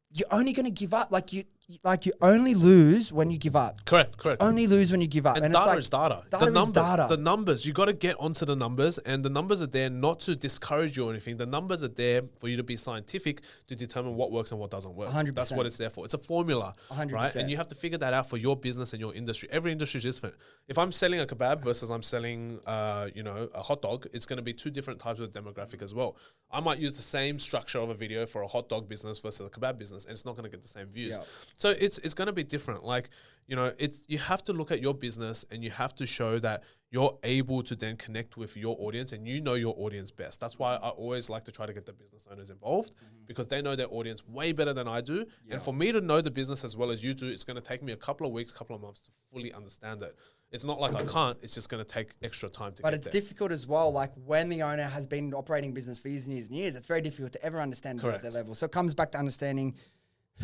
you're only going to give up. You only lose when you give up. Correct. Only lose when you give up. And it's data like, is data. Data The numbers, is data. the numbers, you got to get onto the numbers, and the numbers are there not to discourage you or anything. The numbers are there for you to be scientific, to determine what works and what doesn't work. 100%. That's what it's there for. It's a formula, 100%. right? And you have to figure that out for your business and your industry. Every industry is different. If I'm selling a kebab versus I'm selling, a hot dog, it's going to be two different types of demographic as well. I might use the same structure of a video for a hot dog business versus a kebab business, and it's not going to get the same views. Yeah. So it's going to be different. Like, you know, you have to look at your business and you have to show that you're able to then connect with your audience, and you know your audience best. That's why I always like to try to get the business owners involved, because they know their audience way better than I do. Yeah. And for me to know the business as well as you do, it's going to take me a couple of weeks, couple of months to fully understand it. It's not like I can't, it's just going to take extra time to get there. But it's difficult as well, like when the owner has been operating business for years and years and years, it's very difficult to ever understand at their level. So it comes back to understanding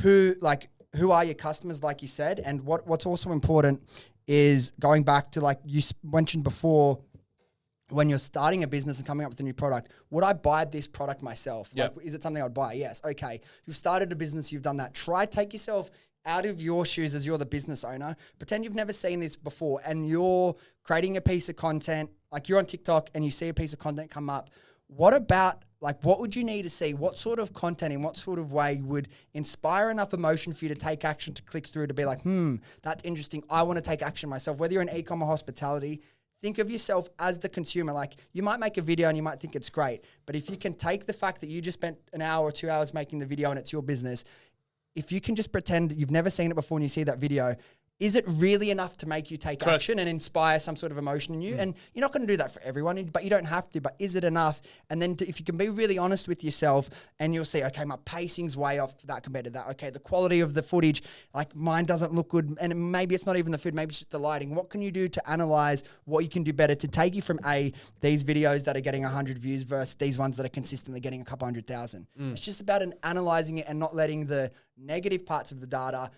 who are your customers, like you said, and what's also important is going back to, like you mentioned before, when you're starting a business and coming up with a new product, would I buy this product myself? Like, is it something I would buy? Yes. Okay. You've started a business, you've done that. Try take yourself out of your shoes as you're the business owner. Pretend you've never seen this before, and you're creating a piece of content, like you're on TikTok and you see a piece of content come up. What about Like, what would you need to see? What sort of content in what sort of way would inspire enough emotion for you to take action, to click through, to be like, that's interesting. I want to take action myself. Whether you're in e-com or hospitality, think of yourself as the consumer. Like, you might make a video and you might think it's great, but if you can take the fact that you just spent an hour or 2 hours making the video and it's your business, if you can just pretend you've never seen it before and you see that video, is it really enough to make you take action and inspire some sort of emotion in you? And you're not going to do that for everyone, but you don't have to. But is it enough? And then if you can be really honest with yourself, and you'll see, okay, my pacing's way off that compared to that. Okay, the quality of the footage, like mine doesn't look good. And maybe it's not even the food, maybe it's just the lighting. What can you do to analyze what you can do better to take you from these videos that are getting 100 views versus these ones that are consistently getting a couple 100,000? It's just about analyzing it and not letting the negative parts of the data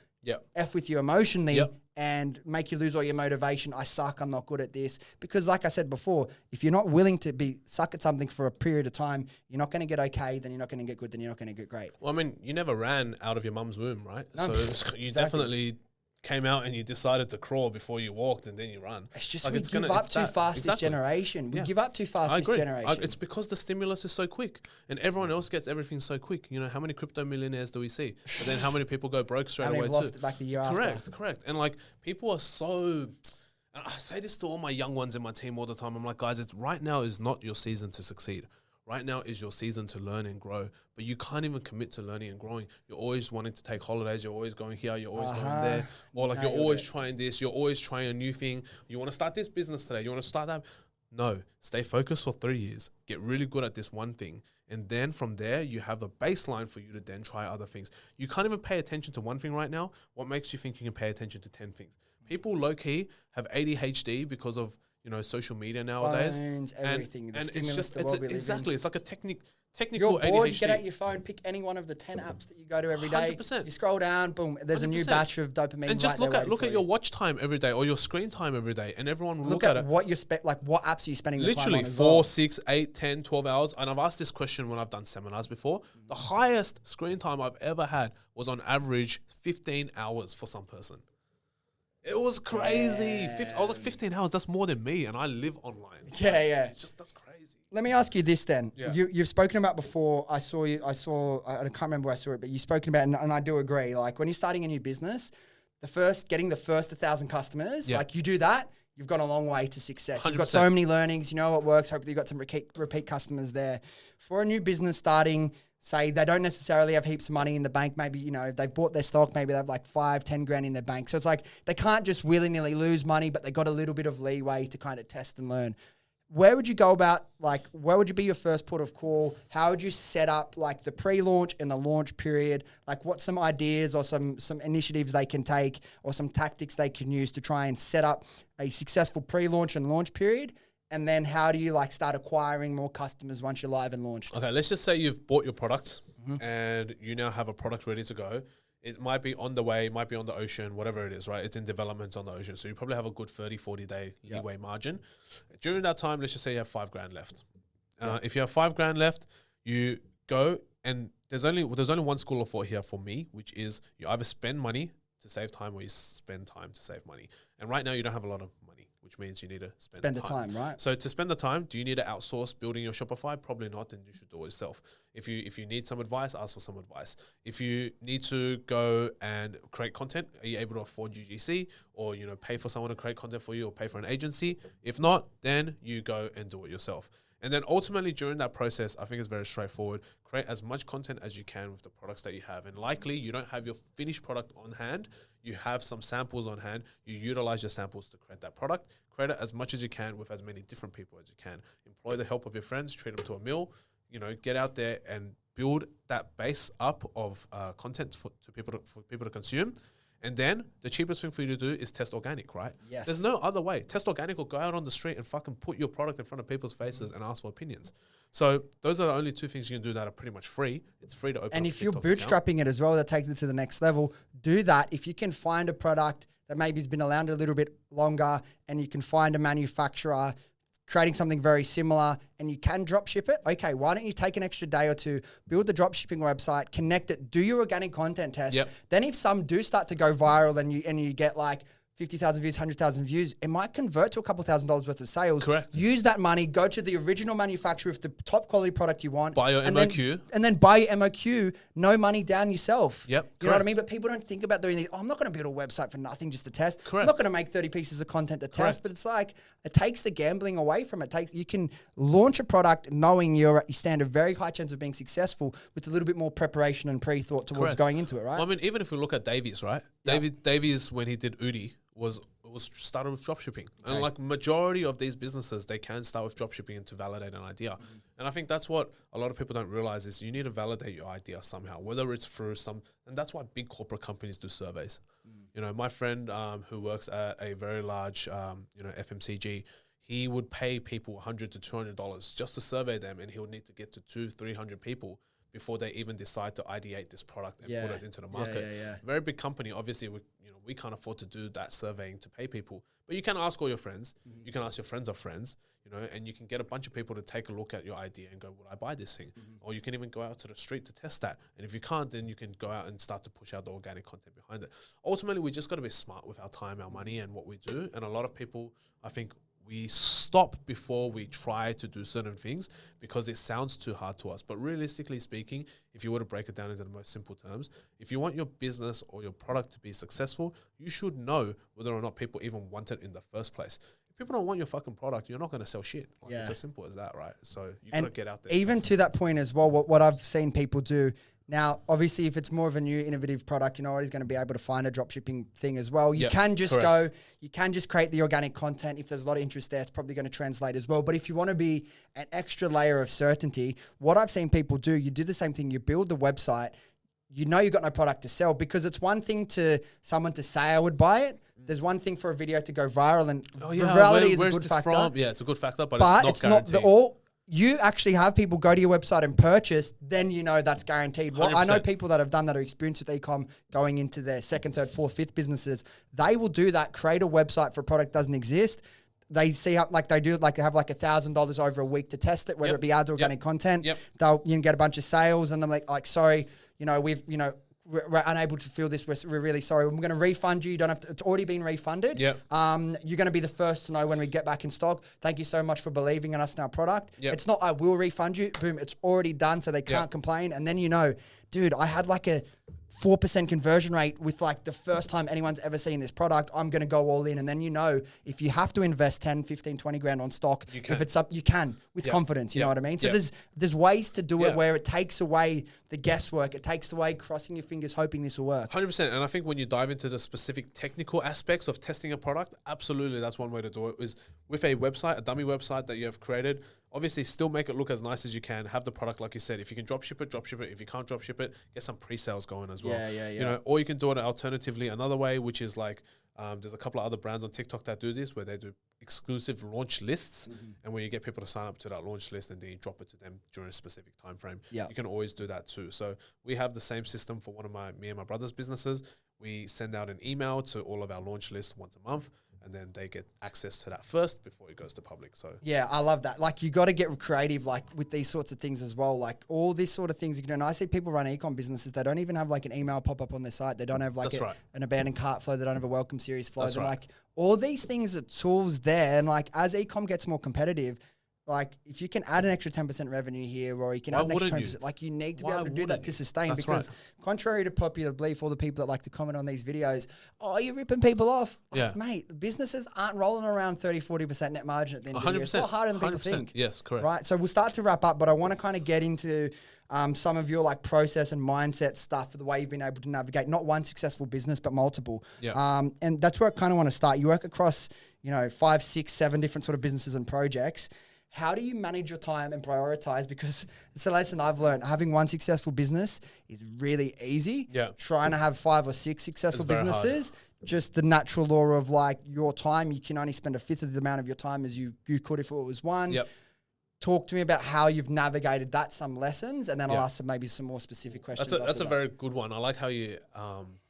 F with you emotionally and make you lose all your motivation. I suck, I'm not good at this. Because like I said before, if you're not willing to suck at something for a period of time, you're not going to get okay, then you're not going to get good, then you're not going to get great. Well, I mean, you never ran out of your mum's womb, right? No, so you definitely came out and you decided to crawl before you walked, and then you run. It's just like we give up too fast this generation. We give up too fast this generation. It's because the stimulus is so quick and everyone else gets everything so quick. You know, how many crypto millionaires do we see? But then how many people go broke straight away too? Lost it back the year after. Correct. And like, people are so... And I say this to all my young ones in my team all the time. I'm like, guys, right now is not your season to succeed. Right now is your season to learn and grow, but you can't even commit to learning and growing. You're always wanting to take holidays. You're always going here. You're always going there. Or like, you're always trying this. You're always trying a new thing. You want to start this business today. You want to start that. No, stay focused for 3 years. Get really good at this one thing. And then from there, you have a baseline for you to then try other things. You can't even pay attention to one thing right now. What makes you think you can pay attention to 10 things? People low-key have ADHD because of, you know, social media nowadays. Phones, everything. And it's just, it's like a technical you're bored, ADHD. You get out your phone, pick any one of the 10 apps that you go to every day. 100%. You scroll down, boom, there's 100%. A new batch of dopamine. And just look at your watch time every day or your screen time every day, and everyone will look at it. What you what apps are you spending the time on? Literally 4, 6, 8, 10, 12 hours. And I've asked this question when I've done seminars before. The highest screen time I've ever had was on average 15 hours for some person. It was crazy. I was like, 15 hours, that's more than me, and I live online. Yeah. It's just, that's crazy. Let me ask you this then. Yeah. You've spoken about before, I can't remember where I saw it, but you've spoken about, and I do agree, like when you're starting a new business, getting the first 1,000 customers, like you do that, you've gone a long way to success. 100%. You've got so many learnings, you know what works, hopefully you've got some repeat customers there. For a new business starting, say they don't necessarily have heaps of money in the bank. Maybe, you know, they've bought their stock. Maybe they have like 5-10 grand in their bank. So it's like they can't just willy-nilly lose money, but they got a little bit of leeway to kind of test and learn. Where would you go about, like, where would you be your first port of call? How would you set up like the pre-launch and the launch period? Like, what's some ideas or some initiatives they can take or some tactics they can use to try and set up a successful pre-launch and launch period? And then how do you like start acquiring more customers once you're live and launched? Okay, let's just say you've bought your product and you now have a product ready to go. It might be on the way, might be on the ocean, whatever it is, right? It's in development on the ocean. So you probably have a good 30, 40 day leeway margin. During that time, let's just say you have 5 grand left. If you have 5 grand left, you go, and there's only one school of thought here for me, which is you either spend money to save time or you spend time to save money. And right now you don't have a lot of money, which means you need to spend the time, right? So to spend the time, do you need to outsource building your Shopify? Probably not, then you should do it yourself. If you need some advice, ask for some advice. If you need to go and create content, are you able to afford UGC or, you know, pay for someone to create content for you or pay for an agency? If not, then you go and do it yourself. And then ultimately during that process, I think it's very straightforward. Create as much content as you can with the products that you have. And likely you don't have your finished product on hand. You have some samples on hand. You utilize your samples to create that product. Create it as much as you can with as many different people as you can. Employ the help of your friends, treat them to a meal. You know, get out there and build that base up of content for people to consume. And then the cheapest thing for you to do is test organic, right? Yes. There's no other way. Test organic or go out on the street and fucking put your product in front of people's faces and ask for opinions. So those are the only 2 things you can do that are pretty much free. It's free to open. And if you're bootstrapping it as well, that takes it to the next level. Do that. If you can find a product that maybe has been around a little bit longer and you can find a manufacturer creating something very similar and you can drop ship it, okay, why don't you take an extra day or 2, build the drop shipping website, connect it, do your organic content test. Yep. Then if some do start to go viral and you get like 50,000 views, 100,000 views, it might convert to a couple $1,000s worth of sales. Correct. Use that money, go to the original manufacturer with the top quality product you want. Buy your and MOQ. and then buy your MOQ, no money down yourself. Yep, You know what I correct. mean? But people don't think about doing these. Oh, I'm not going to build a website for nothing just to test. Correct. I'm not going to make 30 pieces of content to test. Correct. But it's like, it takes the gambling away from it. You can launch a product knowing you stand a very high chance of being successful with a little bit more preparation and pre-thought towards Correct. going into it, right? Well, I mean, even if we look at Davies, right? Davies, when he did Udi, was started with dropshipping. Okay. And like majority of these businesses, they can start with dropshipping to validate an idea. And I think that's what a lot of people don't realize is you need to validate your idea somehow, whether it's through and that's why big corporate companies do surveys. You know, my friend who works at a very large, FMCG, he would pay people $100 to $200 just to survey them, and he would need to get to 200-300 people before they even decide to ideate this product and put it into the market. Very big company. Obviously, we can't afford to do that surveying to pay people. But you can ask all your friends. You can ask your friends of friends, and you can get a bunch of people to take a look at your idea and go, would I buy this thing? Or you can even go out to the street to test that. And if you can't, then you can go out and start to push out the organic content behind it. Ultimately, we just got to be smart with our time, our money, and what we do. And a lot of people, I think, we stop before we try to do certain things because it sounds too hard to us. But realistically speaking, if you were to break it down into the most simple terms, if you want your business or your product to be successful, you should know whether or not people even want it in the first place. If people don't want your fucking product, you're not going to sell shit. It's as simple as that, right? So you got to get out there. Even to that point as well, what I've seen people do now, obviously, if it's more of a new innovative product, you're always going to be able to find a dropshipping thing as well. You can just you can just create the organic content. If there's a lot of interest there, it's probably going to translate as well. But if you want to be an extra layer of certainty, what I've seen people do, you do the same thing. You build the website. You know you've got no product to sell, because it's one thing to someone to say I would buy it. There's one thing for a video to go viral, and virality is a good factor. Yeah, it's a good factor, but it's not guaranteed. You actually have people go to your website and purchase, then you know that's guaranteed. Well, I know people that have done that, are experienced with e-com, going into their second, third, fourth, fifth businesses. They will do that, create a website for a product that doesn't exist. They see how, they have like $1,000 over a week to test it, whether it be ads or organic content. They'll get a bunch of sales, and they're like, sorry, we're unable to fill this. We're really sorry. We're going to refund you. You don't have to. It's already been refunded. You're going to be the first to know when we get back in stock. Thank you so much for believing in us and our product. It's not I will refund you. Boom, it's already done, so they can't complain. And then dude, I had like a 4% conversion rate with like the first time anyone's ever seen this product. I'm going to go all in. And then if you have to invest 10, 15, 20 grand on stock, if it's up, you can with confidence, you know what I mean? So there's ways to do it where it takes away the guesswork. It takes away crossing your fingers, hoping this will work. 100%. And I think when you dive into the specific technical aspects of testing a product, absolutely that's one way to do it, is with a website, a dummy website that you have created. Obviously, still make it look as nice as you can. Have the product, like you said. If you can drop ship it, drop ship it. If you can't drop ship it, get some pre-sales going as well. Or you can do it alternatively another way, which is like there's a couple of other brands on TikTok that do this, where they do exclusive launch lists, and where you get people to sign up to that launch list, and then you drop it to them during a specific time frame. You can always do that too. So we have the same system for me and my brother's businesses. We send out an email to all of our launch lists once a month, and then they get access to that first before it goes to public. So yeah, I love that. Like, you got to get creative, like with these sorts of things as well. Like all these sort of things you can do. And I see people run e-com businesses. They don't even have like an email pop up on their site. They don't have like an abandoned cart flow. They don't have a welcome series flow. They're like, all these things are tools there. And like, as e-com gets more competitive, like if you can add an extra 10% revenue here, or you can add an extra 20%, like you need to be able to do that to sustain. Because contrary to popular belief, all the people that like to comment on these videos, oh, you're ripping people off. Like, mate, businesses aren't rolling around 30, 40% net margin at the end of the year. It's a lot harder than people think. Yes, correct. Right. So we'll start to wrap up, but I want to kind of get into some of your like process and mindset stuff for the way you've been able to navigate not one successful business, but multiple. And that's where I kind of want to start. You work across, 5, 6, 7 different sort of businesses and projects. How do you manage your time and prioritize? Because it's a lesson I've learned. Having one successful business is really easy. Trying to have 5 or 6 successful businesses, just the natural law of like your time, you can only spend a fifth of the amount of your time as you could if it was one. Talk to me about how you've navigated that, some lessons, and then I'll ask maybe some more specific questions. That's a very good one. I like how you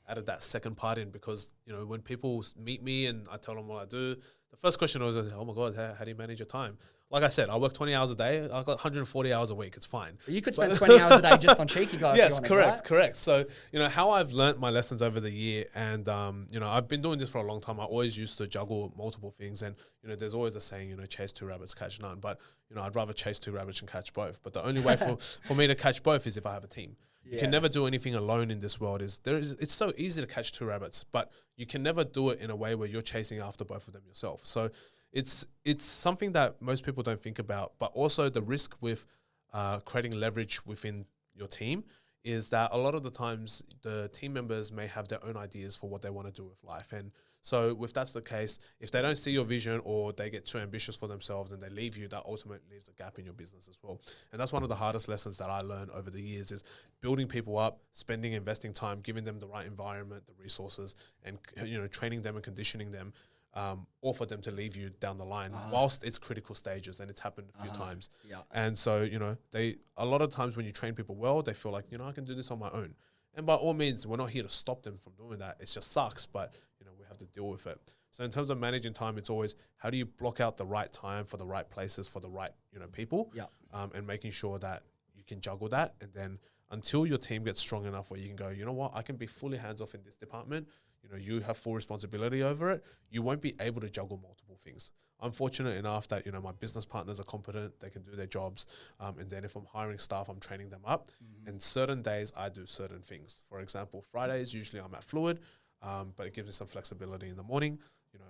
added that second part in, because when people meet me and I tell them what I do, the first question was, oh my God, how do you manage your time? Like I said, I work 20 hours a day. I've got 140 hours a week. It's fine. You could spend 20 hours a day just on Cheeky Glo. Yes, if you correct, wanted, right? correct. So, how I've learnt my lessons over the year, and, I've been doing this for a long time. I always used to juggle multiple things. And, there's always a saying, chase two rabbits, catch none. But, I'd rather chase two rabbits and catch both. But the only way for me to catch both is if I have a team. You can never do anything alone in this world. It's so easy to catch two rabbits, but you can never do it in a way where you're chasing after both of them yourself. So it's something that most people don't think about, but also the risk with creating leverage within your team is that a lot of the times the team members may have their own ideas for what they want to do with life. And so if that's the case, if they don't see your vision or they get too ambitious for themselves and they leave you, that ultimately leaves a gap in your business as well. And that's one of the hardest lessons that I learned over the years is building people up, investing time, giving them the right environment, the resources, and training them and conditioning them, or for them to leave you down the line whilst it's critical stages, and it's happened a few times. Yeah. And so, a lot of times when you train people well, they feel like, I can do this on my own. And by all means, we're not here to stop them from doing that. It just sucks, but, we have to deal with it. So in terms of managing time, it's always how do you block out the right time for the right places for the right, people, and making sure that you can juggle that. And then until your team gets strong enough where you can go, you know what, I can be fully hands-off in this department. You have full responsibility over it. You won't be able to juggle multiple things. I'm fortunate enough that, my business partners are competent. They can do their jobs. And then if I'm hiring staff, I'm training them up. And certain days I do certain things. For example, Fridays, usually I'm at Fluid, but it gives me some flexibility in the morning.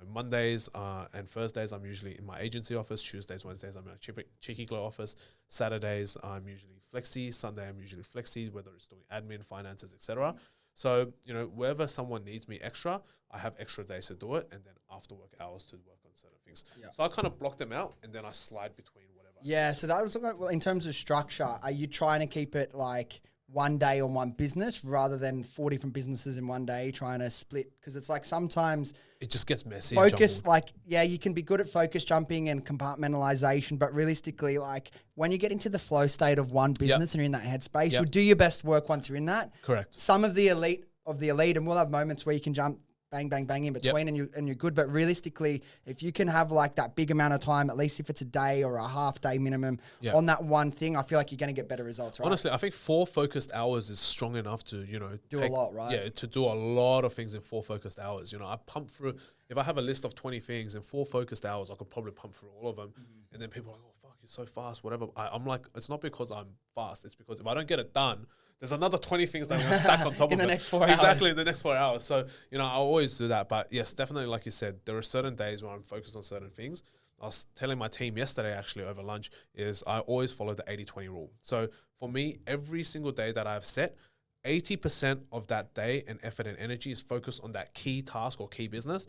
Mondays and Thursdays, I'm usually in my agency office. Tuesdays, Wednesdays, I'm in a Cheeky Glo office. Saturdays, I'm usually flexi. Sunday, I'm usually flexi, whether it's doing admin, finances, etc. So, wherever someone needs me extra, I have extra days to do it, and then after work hours to work on certain things. Yeah. So I kind of block them out, and then I slide between whatever. Yeah, so that was, well, in terms of structure, are you trying to keep it like one day on one business rather than 4 different businesses in one day, trying to split? Because it's like sometimes it just gets messy. Focus, you can be good at focus jumping and compartmentalization, but realistically, like when you get into the flow state of one business and you're in that headspace, you'll do your best work once you're in that. Correct. Some of the elite, and we'll have moments where you can jump bang, bang, bang in between and you're good. But realistically, if you can have like that big amount of time, at least if it's a day or a half day minimum on that one thing, I feel like you're going to get better results, right? Honestly, I think 4 focused hours is strong enough to, do a lot, right? Yeah, to do a lot of things in 4 focused hours. I pump through, if I have a list of 20 things in 4 focused hours, I could probably pump through all of them. And then people are like, oh, fuck, you're so fast, whatever. I'm like, it's not because I'm fast. It's because if I don't get it done, there's another 20 things that I'm going to stack on top of it. In the next 4 hours. Exactly, in the next 4 hours. So, I always do that. But yes, definitely, like you said, there are certain days where I'm focused on certain things. I was telling my team yesterday, actually, over lunch, is I always follow the 80-20 rule. So for me, every single day that I've set, 80% of that day and effort and energy is focused on that key task or key business.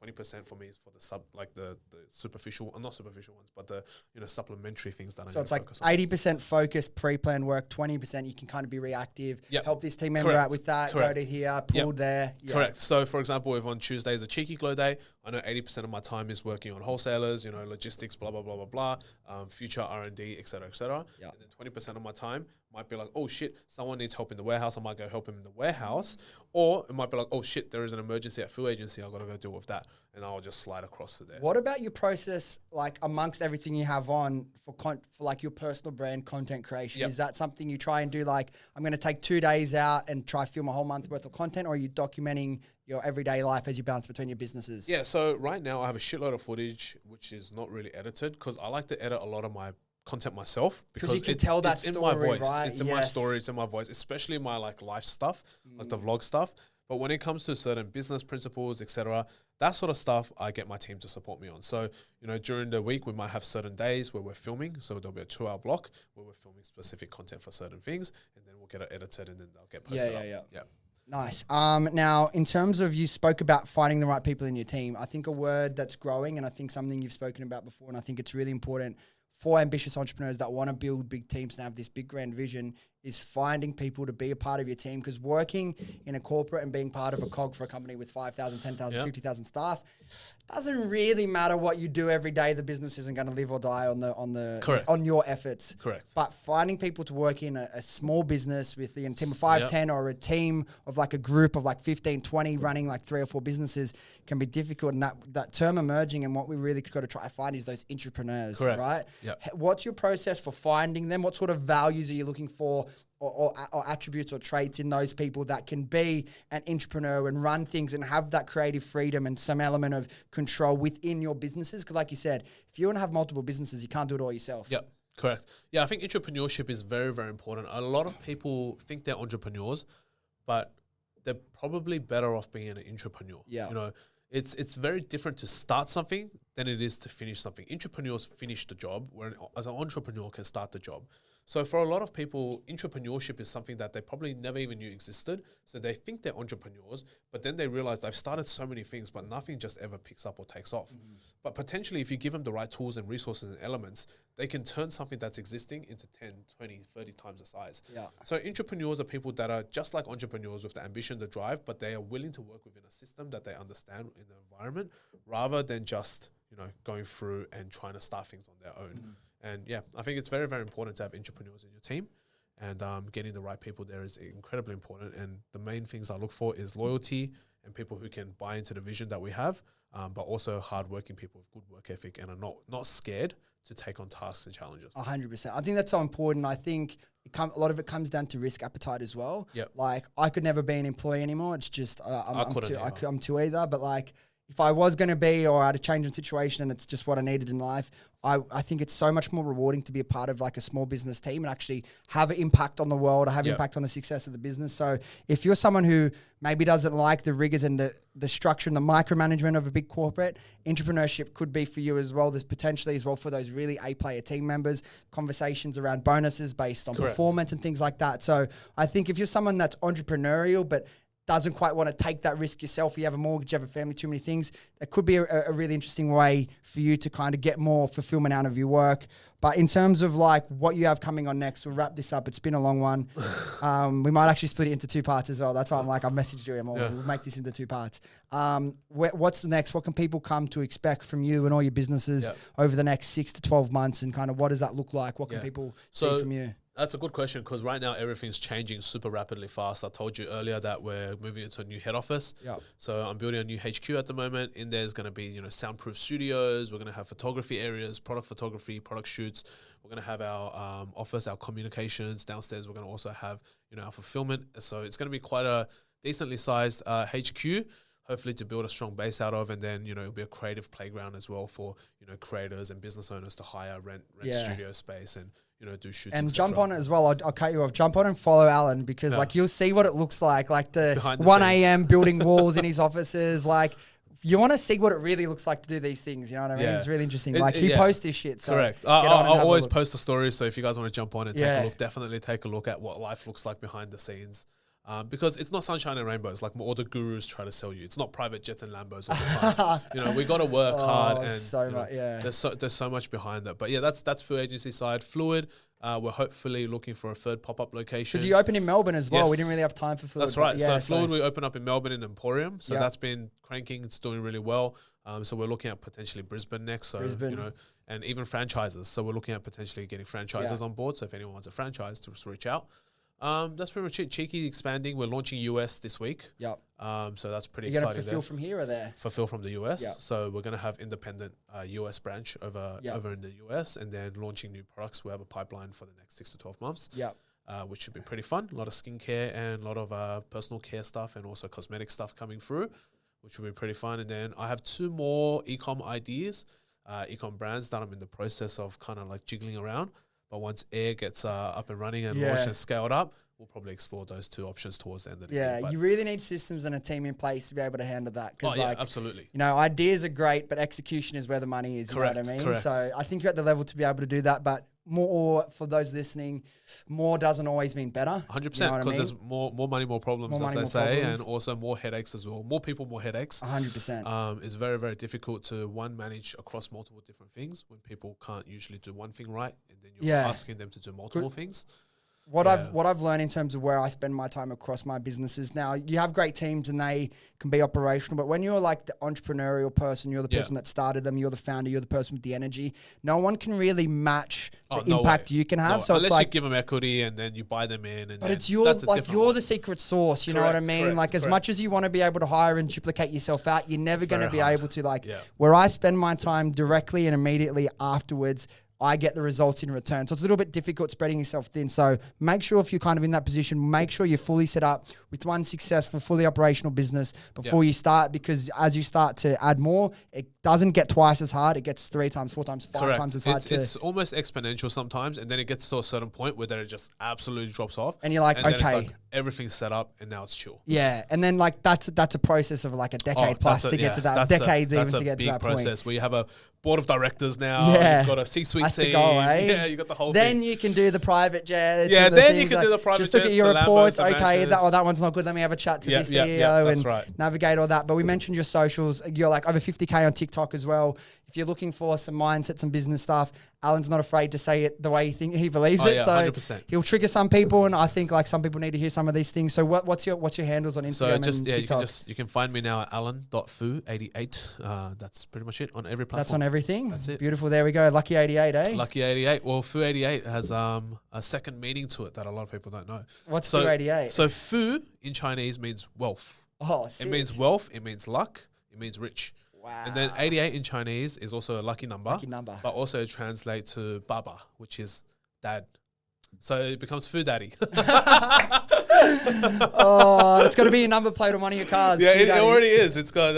20% for me is for the superficial, not superficial ones, but the supplementary things that I need to focus on. So it's like 80% focus, pre-planned work, 20% you can kind of be reactive, help this team member out with that, go to here, pull there. Yeah. Correct. So for example, if on Tuesday is a Cheeky Glo day, I know 80% of my time is working on wholesalers, logistics, blah, blah, blah, blah, blah, future R&D, et cetera, et cetera. And then 20% of my time might be like, oh shit, someone needs help in the warehouse. I might go help him in the warehouse. Or it might be like, oh shit, there is an emergency at food agency. I've got to go deal with that. And I'll just slide across to there. What about your process, like amongst everything you have on for like your personal brand content creation? Is that something you try and do? Like, I'm going to take 2 days out and try film a whole month worth of content, or are you documenting your everyday life as you bounce between your businesses? Yeah. So right now I have a shitload of footage, which is not really edited because I like to edit a lot of my content myself because you can tell that it's story, in my voice. right? It's in my story. It's in my voice, especially my life stuff, like the vlog stuff. But when it comes to certain business principles, etc., that sort of stuff, I get my team to support me on. So, during the week, we might have certain days where we're filming. So there'll be a 2-hour block where we're filming specific content for certain things, and then we'll get it edited, and then they'll get posted up. Yeah. Nice. Now, in terms of, you spoke about finding the right people in your team. I think a word that's growing, and I think something you've spoken about before, and I think it's really important for ambitious entrepreneurs that want to build big teams and have this big grand vision, is finding people to be a part of your team, because working in a corporate and being part of a cog for a company with 5,000, 10,000, 50,000 staff doesn't really matter what you do every day. The business isn't going to live or die on your efforts. Correct. But finding people to work in a small business with a team of 5, 10, or a team of like a group of like 15, 20 running like 3 or 4 businesses can be difficult. And that term emerging, and what we really got to try to find is those entrepreneurs, right? Yep. What's your process for finding them? What sort of values are you looking for, or attributes or traits in those people that can be an entrepreneur and run things and have that creative freedom and some element of control within your businesses? Because like you said, if you want to have multiple businesses, you can't do it all yourself. Yep, correct. Yeah, I think entrepreneurship is very, very important. A lot of people think they're entrepreneurs, but they're probably better off being an entrepreneur. Yeah. You know, it's very different to start something than it is to finish something. Entrepreneurs finish the job, where as an entrepreneur can start the job. So for a lot of people, entrepreneurship is something that they probably never even knew existed. So they think they're entrepreneurs, but then they realize they've started so many things, but nothing just ever picks up or takes off. But potentially, if you give them the right tools and resources and elements, they can turn something that's existing into 10, 20, 30 times the size. Yeah. So entrepreneurs are people that are just like entrepreneurs with the ambition, the drive, but they are willing to work within a system that they understand in the environment, rather than just, you know, going through and trying to start things on their own. And yeah, I think it's very, very important to have entrepreneurs in your team, and getting the right people there is incredibly important. And the main things I look for is loyalty and people who can buy into the vision that we have, but also hardworking people with good work ethic and are not scared to take on tasks and challenges. 100%. I think that's so important. I think a lot of it comes down to risk appetite as well. Yep. Like, I could never be an employee anymore. It's just, I'm too either. But like, if I was going to be, or I had a change in situation and it's just what I needed in life, I think it's so much more rewarding to be a part of like a small business team and actually have an impact on the world, or have impact on the success of the business. So if you're someone who maybe doesn't like the rigors and the structure and the micromanagement of a big corporate, entrepreneurship could be for you as well. There's potentially as well for those really A-player team members, conversations around bonuses based on performance and things like that. So I think if you're someone that's entrepreneurial but doesn't quite want to take that risk yourself, you have a mortgage, you have a family, too many things, it could be a really interesting way for you to kind of get more fulfillment out of your work. But in terms of like what you have coming on next, we'll wrap this up. It's been a long one. We might actually split it into 2 parts as well. That's why I'm like, I've messaged you, we'll make this into 2 parts. What's next? What can people come to expect from you and all your businesses over the next 6 to 12 months? And kind of what does that look like? What can people see from you? That's a good question, because right now everything's changing super rapidly fast. I told you earlier that we're moving into a new head office. So I'm building a new HQ at the moment. In there's going to be, you know, soundproof studios. We're going to have photography areas, product photography, product shoots. We're going to have our office, our communications. Downstairs we're going to also have, you know, our fulfillment. So it's going to be quite a decently sized HQ, hopefully to build a strong base out of. And then, you know, it'll be a creative playground as well for, you know, creators and business owners to hire, rent studio space and, you know, do shoots. And jump on it as well. I'll cut you off. Jump on and follow Alan, because like you'll see what it looks like the 1 a.m. building walls in his offices. Like, you want to see what it really looks like to do these things. You know what I mean? It's really interesting. He posts this shit. So correct. I'll always post the stories. So if you guys want to jump on and take a look, definitely take a look at what life looks like behind the scenes. Because it's not sunshine and rainbows like all the gurus try to sell you. It's not private jets and Lambos all the time. You know, we got to work hard, and there's so much behind that. But yeah, that's Fluid agency side. Fluid, we're hopefully looking for a 3rd pop-up location. Because you opened in Melbourne as well. We didn't really have time for Fluid. That's right. So Fluid, we opened up in Melbourne in Emporium. So that's been cranking. It's doing really well. So we're looking at potentially Brisbane next. So you know, and even franchises. So we're looking at potentially getting franchises on board. So if anyone wants a franchise, to just reach out. That's pretty much it. Cheeky expanding. We're launching US this week. So that's pretty exciting. You're going to fulfill from here or there? Fulfill from the US. So we're going to have independent US branch over in the US, and then launching new products. We have a pipeline for the next 6 to 12 months. Which should be pretty fun. A lot of skincare and a lot of personal care stuff, and also cosmetic stuff coming through, which will be pretty fun. And then I have 2 more ecom ideas, ecom brands that I'm in the process of kind of like jiggling around. But once Air gets up and running and launched and scaled up, we'll probably explore those 2 options towards the end of the year. Yeah, you really need systems and a team in place to be able to handle that. Absolutely. You know, ideas are great, but execution is where the money is. Correct, you know what I mean? correct. So I think you're at the level to be able to do that. But more, for those listening, more doesn't always mean better. 100%, because there's more money, more problems, as they say, and also more headaches as well. More people, more headaches. 100%. It's very, very difficult to manage across multiple different things when people can't usually do one thing right, and then you're asking them to do multiple things. what I've learned in terms of where I spend my time across my businesses now, you have great teams and they can be operational, but when you're like the entrepreneurial person, you're the person that started them, you're the founder, you're the person with the energy, no one can really match the impact you can have. So unless it's like, you give them equity and then you buy them in. And but it's you're the secret sauce, you know what I mean? Like as much as you want to be able to hire and duplicate yourself out, you're never going to be able to where I spend my time directly and immediately afterwards, I get the results in return. So it's a little bit difficult spreading yourself thin. So make sure if you're kind of in that position, make sure you're fully set up with one successful, fully operational business before you start, because as you start to add more, it doesn't get twice as hard. It gets 3 times, 4 times, 5 times as hard. It's almost exponential sometimes, and then it gets to a certain point where then it just absolutely drops off. And you're like, and okay. It's like everything's set up and now it's chill. Yeah. And then like that's a process of like a decade plus to get to that. Decades even to get to that process point. Where you have a board of directors now. Yeah. You've got a C-suite That's team. the goal, eh? Yeah, you got the whole then thing. you can do the private jets. Yeah, and then you things can do the private just look jets, at your the reports. Lambos, the Okay, Mansions. that one's not good. Let me have a chat to the CEO that's and right. navigate all that. But we mentioned your socials. You're like over 50K on TikTok as well. If you're looking for some mindset, some business stuff, Alan's not afraid to say it the way he believes it. Yeah, so 100%. he'll trigger some people, and I think like some people need to hear some of these things. So what's your handles on Instagram So just and TikTok? you can find me now at alan.fu88. That's pretty much it on every platform. That's on everything. That's it. Beautiful. There we go. Lucky 88, eh? Lucky 88. Well, Fu 88 has a second meaning to it that a lot of people don't know. What's Fu 88? So Fu in Chinese means wealth. Oh, sick. It means wealth. It means luck. It means rich. Wow. And then 88 in Chinese is also a lucky number. But also translates to Baba, which is dad. So it becomes Fu Daddy. Oh, it's got to be a number plate on one of your cars. Yeah, it already is. It's got,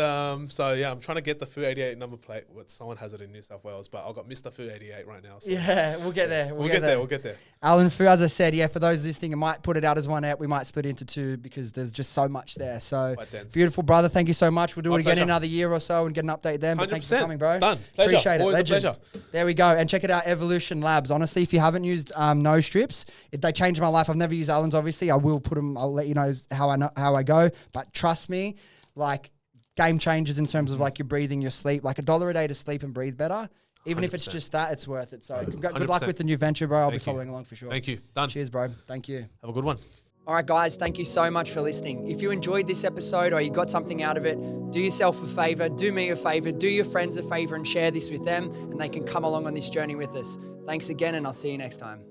so yeah, I'm trying to get the Fu 88 number plate. Someone has it in New South Wales, but I've got Mr. Fu 88 right now. So. Yeah, we'll get there. We'll get there. We'll get there. Alan Fu, as I said, for those listening, I might put it out as one app. We might split it into 2 because there's just so much there. So beautiful, brother. Thank you so much. We'll do it again in another year or so and get an update then. But thank you for coming, bro. Done. Pleasure. Appreciate it. Always Legend. a pleasure. There we go. And check it out, Airvolution Labs. Honestly, if you haven't used nose strips, they changed my life. I've never used Alan's, obviously. I will put them. I'll let you know how I go. But trust me, like game changers in terms of like your breathing, your sleep. Like $1 a day to sleep and breathe better. Even 100%. If it's just that, it's worth it. So good luck with the new venture, bro. I'll be following along for sure. Thank you. Done. Cheers, bro. Thank you. Have a good one. All right, guys, thank you so much for listening. If you enjoyed this episode or you got something out of it, do yourself a favor, do me a favor, do your friends a favor and share this with them, and they can come along on this journey with us. Thanks again, and I'll see you next time.